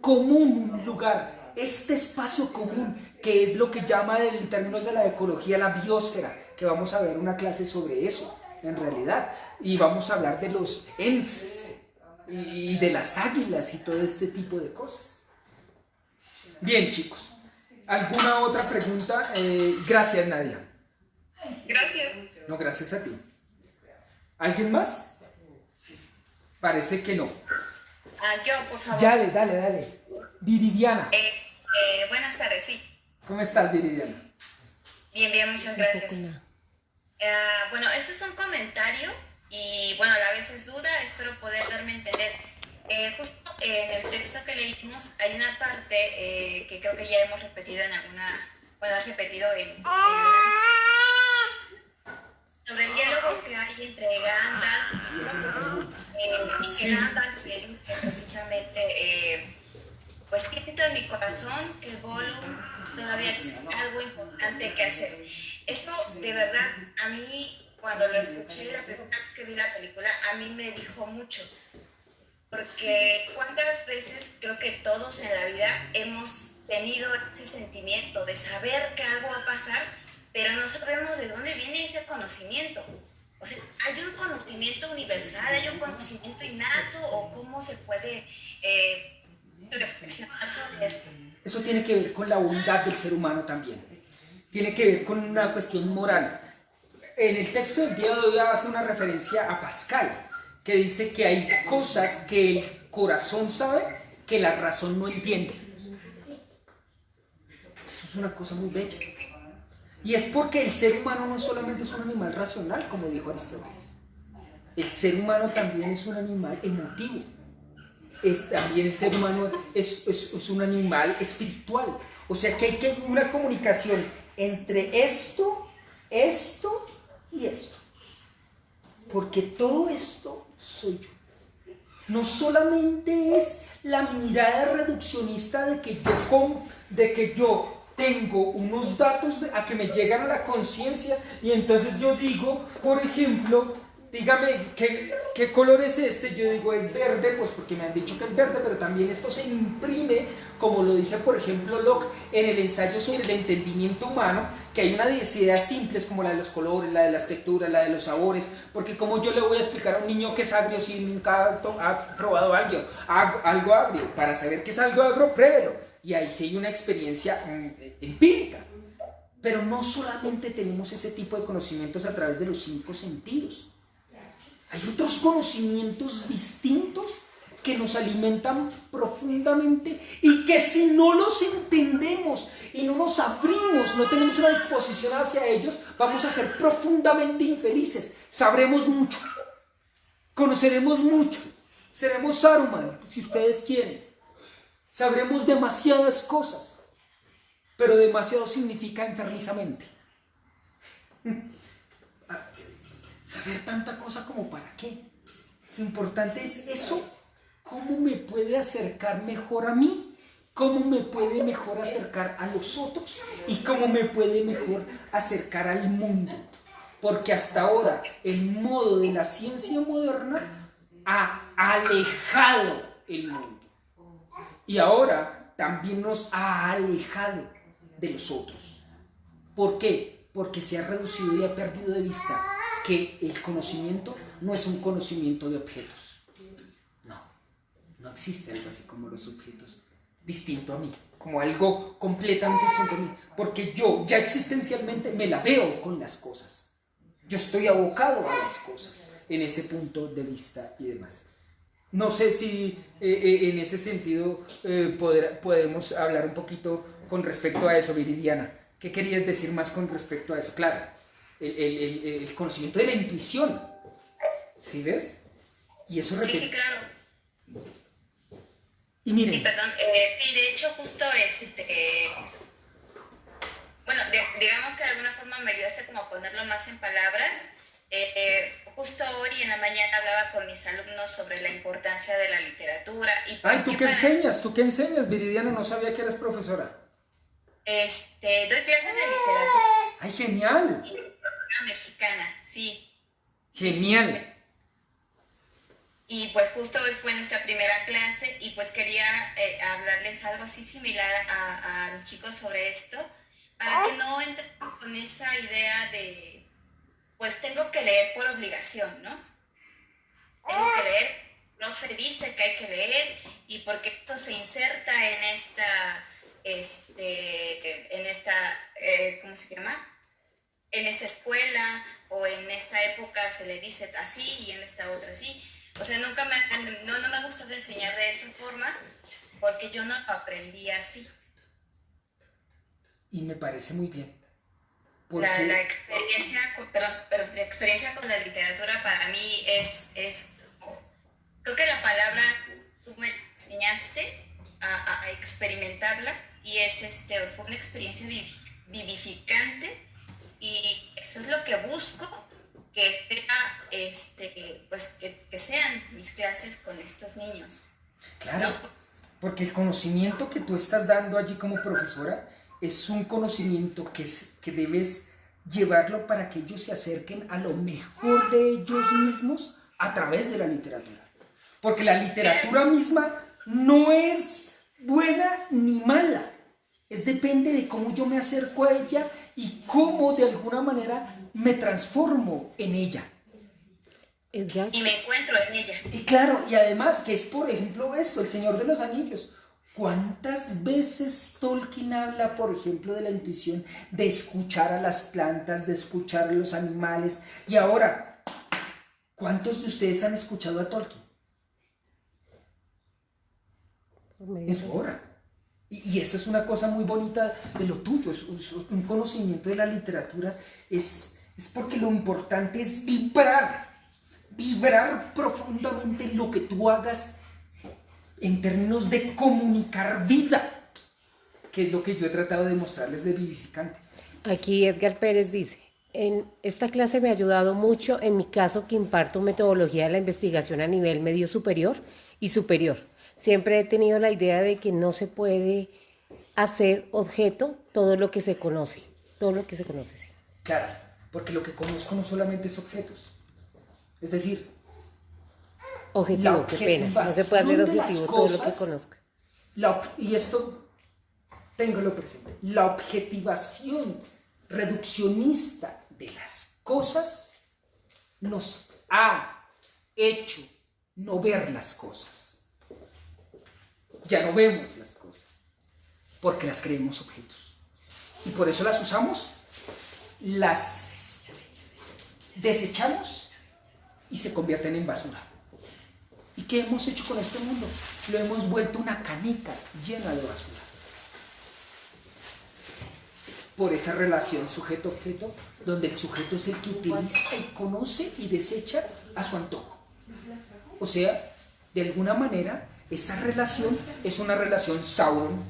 Speaker 2: común un lugar, este espacio común, que es lo que llama en términos de la ecología la biosfera, que vamos a ver una clase sobre eso, en realidad, y vamos a hablar de los ents, y de las águilas y todo este tipo de cosas. Bien, chicos, ¿alguna otra pregunta? Gracias, Nadia.
Speaker 3: Gracias.
Speaker 2: No, gracias a ti. ¿Alguien más? Parece que no.
Speaker 5: Yo, por favor.
Speaker 2: Dale. Viridiana.
Speaker 5: Buenas tardes, sí.
Speaker 2: ¿Cómo estás, Viridiana?
Speaker 5: Bien, muchas gracias. Bueno, eso es un comentario y bueno, a la vez es duda, espero poder darme a entender. Justo en el texto que leímos hay una parte que creo que ya hemos repetido en alguna, bueno, has repetido sobre el diálogo que hay entre Gandalf y Frodo, y que Gandalf le dice precisamente, pues siento en mi corazón que Gollum todavía tiene algo importante que hacer. Esto de verdad a mí, cuando lo escuché la primera vez que vi la película, a mí me dijo mucho, porque cuántas veces creo que todos en la vida hemos tenido ese sentimiento de saber que algo va a pasar, pero no sabemos de dónde viene ese conocimiento. O sea, ¿hay un conocimiento universal, hay un conocimiento innato o cómo se puede reflexionar sobre esto?
Speaker 2: Eso tiene que ver con la bondad del ser humano también, tiene que ver con una cuestión moral. En el texto del día de hoy hace una referencia a Pascal, que dice que hay cosas que el corazón sabe que la razón no entiende. Eso es una cosa muy bella. Y es porque el ser humano no solamente es un animal racional, como dijo Aristóteles. El ser humano también es un animal emotivo. También el ser humano es un animal espiritual. O sea que hay una comunicación entre esto y esto. Porque todo esto soy yo. No solamente es la mirada reduccionista de que yo tengo unos datos a que me llegan a la conciencia y entonces yo digo, por ejemplo, dígame, ¿qué color es este? Yo digo, es verde, pues porque me han dicho que es verde, pero también esto se imprime, como lo dice, por ejemplo, Locke en el ensayo sobre el entendimiento humano, que hay una de ideas simples como la de los colores, la de las texturas, la de los sabores, porque como yo le voy a explicar a un niño que es agrio si nunca ha probado algo agrio, para saber que es algo agrio, pruébelo. Y ahí sí hay una experiencia empírica. Pero no solamente tenemos ese tipo de conocimientos a través de los 5 sentidos. Hay otros conocimientos distintos que nos alimentan profundamente y que si no los entendemos y no nos abrimos, no tenemos una disposición hacia ellos, vamos a ser profundamente infelices. Sabremos mucho, conoceremos mucho, seremos Saruman, si ustedes quieren. Sabremos demasiadas cosas, pero demasiado significa enfermizamente. Saber tanta cosa como para qué. Lo importante es eso, cómo me puede acercar mejor a mí, cómo me puede mejor acercar a los otros y cómo me puede mejor acercar al mundo. Porque hasta ahora el modo de la ciencia moderna ha alejado el mundo. Y ahora también nos ha alejado de los otros. ¿Por qué? Porque se ha reducido y ha perdido de vista que el conocimiento no es un conocimiento de objetos. No No existe algo así como los objetos distinto a mí, como algo completamente distinto a mí, porque yo ya existencialmente me la veo con las cosas. Yo estoy abocado a las cosas en ese punto de vista y demás. No sé si en ese sentido podemos hablar un poquito con respecto a eso, Viridiana. ¿Qué querías decir más con respecto a eso? Claro, el conocimiento de la intuición, ¿sí ves? Y eso
Speaker 5: Sí, claro.
Speaker 2: Y miren.
Speaker 5: Sí, perdón. Sí, de hecho, justo bueno, digamos que de alguna forma me ayudaste como a ponerlo más en palabras. Justo hoy en la mañana hablaba con mis alumnos sobre la importancia de la literatura.
Speaker 2: Ay, ¿tú qué enseñas? ¿Tú qué enseñas, Viridiana? No sabía que eras profesora.
Speaker 5: Doy clases de literatura.
Speaker 2: ¡Ay, genial!
Speaker 5: Y literatura mexicana, sí.
Speaker 2: Genial.
Speaker 5: Y pues justo hoy fue nuestra primera clase y pues quería hablarles algo así similar a los chicos sobre esto, para que no entren con esa idea de, pues tengo que leer por obligación, ¿no? Tengo que leer, no se dice que hay que leer y porque esto se inserta en esta, ¿cómo se llama? En esta escuela o en esta época se le dice así y en esta otra así. O sea, no me ha gustado enseñar de esa forma porque yo no lo aprendí así.
Speaker 2: Y me parece muy bien.
Speaker 5: La experiencia con la literatura para mí es creo que la palabra tú me enseñaste a experimentarla y fue una experiencia vivificante y eso es lo que busco que pues que sean mis clases con estos niños.
Speaker 2: Claro,
Speaker 5: ¿no?
Speaker 2: porque el conocimiento que tú estás dando allí como profesora es un conocimiento que debes llevarlo para que ellos se acerquen a lo mejor de ellos mismos a través de la literatura. Porque la literatura misma no es buena ni mala. Depende de cómo yo me acerco a ella y cómo de alguna manera me transformo en ella.
Speaker 5: Y me encuentro en ella.
Speaker 2: Y claro, y además que es por ejemplo esto, El Señor de los Anillos. ¿Cuántas veces Tolkien habla, por ejemplo, de la intuición, de escuchar a las plantas, de escuchar a los animales? Y ahora, ¿cuántos de ustedes han escuchado a Tolkien? Es hora. Y eso es una cosa muy bonita de lo tuyo, es un conocimiento de la literatura, es porque lo importante es vibrar profundamente en lo que tú hagas en términos de comunicar vida, que es lo que yo he tratado de mostrarles de Vivificante.
Speaker 4: Aquí Edgar Pérez dice, en esta clase me ha ayudado mucho en mi caso que imparto metodología de la investigación a nivel medio superior y superior. Siempre he tenido la idea de que no se puede hacer objeto todo lo que se conoce, sí.
Speaker 2: Claro, porque lo que conozco no solamente es objetos, es decir,
Speaker 4: objetivo, qué pena, no se puede hacer objetivo todo lo que conozco.
Speaker 2: Y esto, téngalo presente, la objetivación reduccionista de las cosas nos ha hecho no ver las cosas. Ya no vemos las cosas, porque las creemos objetos. Y por eso las usamos, las desechamos y se convierten en basura. ¿Y qué hemos hecho con este mundo? Lo hemos vuelto una canica llena de basura. Por esa relación sujeto-objeto, donde el sujeto es el que utiliza y conoce y desecha a su antojo. O sea, de alguna manera, esa relación es una relación Sauron,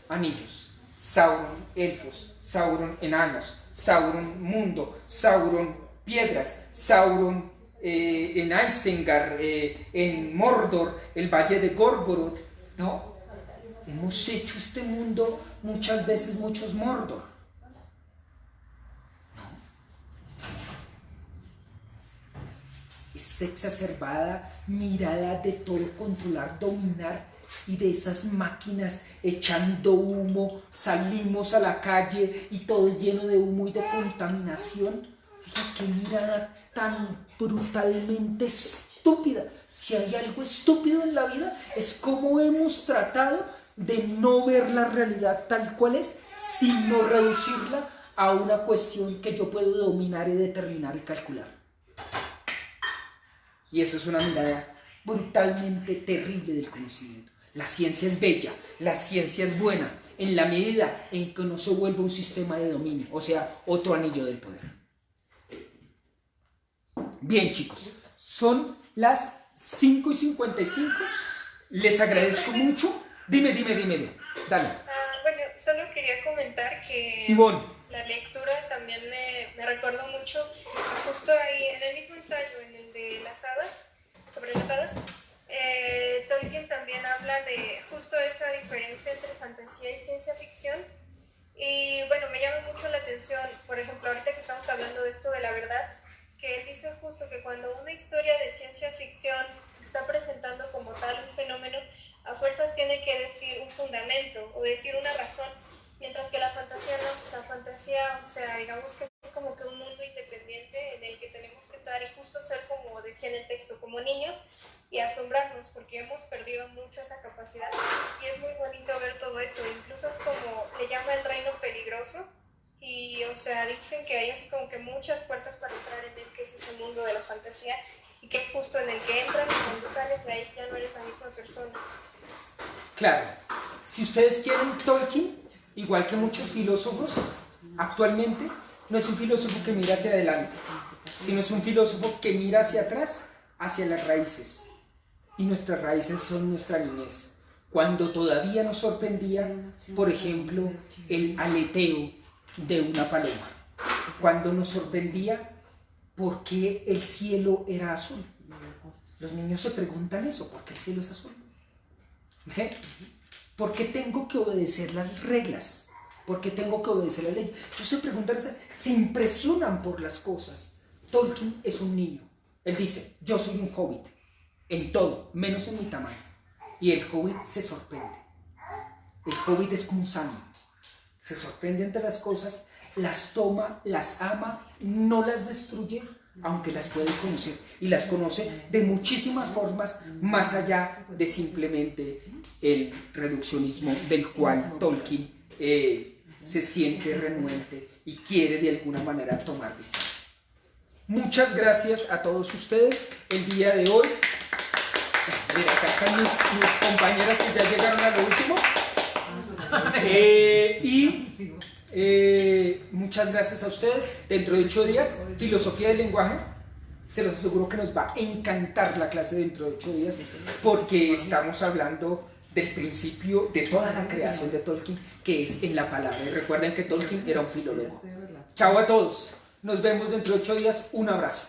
Speaker 2: anillos, Sauron, elfos, Sauron, enanos, Sauron, mundo, Sauron, piedras, Sauron, en Isengard, en Mordor, el valle de Gorgoroth, ¿no? Hemos hecho este mundo muchas veces muchos Mordor, ¿no? Esa exacerbada mirada de todo controlar, dominar, y de esas máquinas echando humo, salimos a la calle y todo es lleno de humo y de contaminación. Fíjate qué mirada tan brutalmente estúpida. Si hay algo estúpido en la vida, es cómo hemos tratado de no ver la realidad tal cual es, sino reducirla a una cuestión que yo puedo dominar y determinar y calcular. Y eso es una mirada brutalmente terrible del conocimiento. La ciencia es bella, la ciencia es buena, en la medida en que no se vuelve un sistema de dominio, o sea, otro anillo del poder. Bien, chicos, son las 5:55. Les agradezco mucho. Dime, dale.
Speaker 3: Bueno, solo quería comentar que
Speaker 2: Ivonne.
Speaker 3: la lectura también me recordó mucho justo ahí en el mismo ensayo, en el de las hadas, sobre las hadas. Tolkien también habla de justo esa diferencia entre fantasía y ciencia ficción. Y bueno, me llama mucho la atención, por ejemplo, ahorita que estamos hablando de esto de la verdad, que él dice justo que cuando una historia de ciencia ficción está presentando como tal un fenómeno, a fuerzas tiene que decir un fundamento o decir una razón, mientras que la fantasía no. La fantasía, o sea, digamos que es como que un mundo independiente en el que tenemos que estar y justo ser, como decía en el texto, como niños y asombrarnos, porque hemos perdido mucho esa capacidad y es muy bonito ver todo eso. Incluso es como, le llama el reino peligroso. Y, o sea, dicen que hay así como que muchas puertas para entrar en el que es ese mundo de la fantasía y que es justo en el que entras y cuando sales de ahí ya no eres la misma persona.
Speaker 2: Claro, si ustedes quieren, Tolkien, igual que muchos filósofos, actualmente no es un filósofo que mira hacia adelante, sino es un filósofo que mira hacia atrás, hacia las raíces. Y nuestras raíces son nuestra niñez. Cuando todavía nos sorprendía, por ejemplo, el aleteo de una paloma. Cuando nos sorprendía por qué el cielo era azul. Los niños se preguntan eso, ¿por qué el cielo es azul? ¿Eh? ¿Por qué tengo que obedecer las reglas? ¿Por qué tengo que obedecer la ley? Ellos se preguntan, se impresionan por las cosas. Tolkien es un niño. Él dice, yo soy un hobbit, en todo, menos en mi tamaño. Y el hobbit se sorprende. El hobbit es como un sano. Se sorprende ante las cosas, las toma, las ama, no las destruye, aunque las puede conocer. Y las conoce de muchísimas formas, más allá de simplemente el reduccionismo del cual Tolkien se siente renuente y quiere de alguna manera tomar distancia. Muchas gracias a todos ustedes el día de hoy. Mira, acá están mis compañeras que ya llegaron a lo último. Muchas gracias a ustedes. Dentro de 8 días, filosofía del lenguaje. Se los aseguro que nos va a encantar la clase dentro de 8 días, porque estamos hablando del principio de toda la creación de Tolkien, que es en la palabra. Y recuerden que Tolkien era un filólogo. Chao a todos. Nos vemos dentro de 8 días. Un abrazo.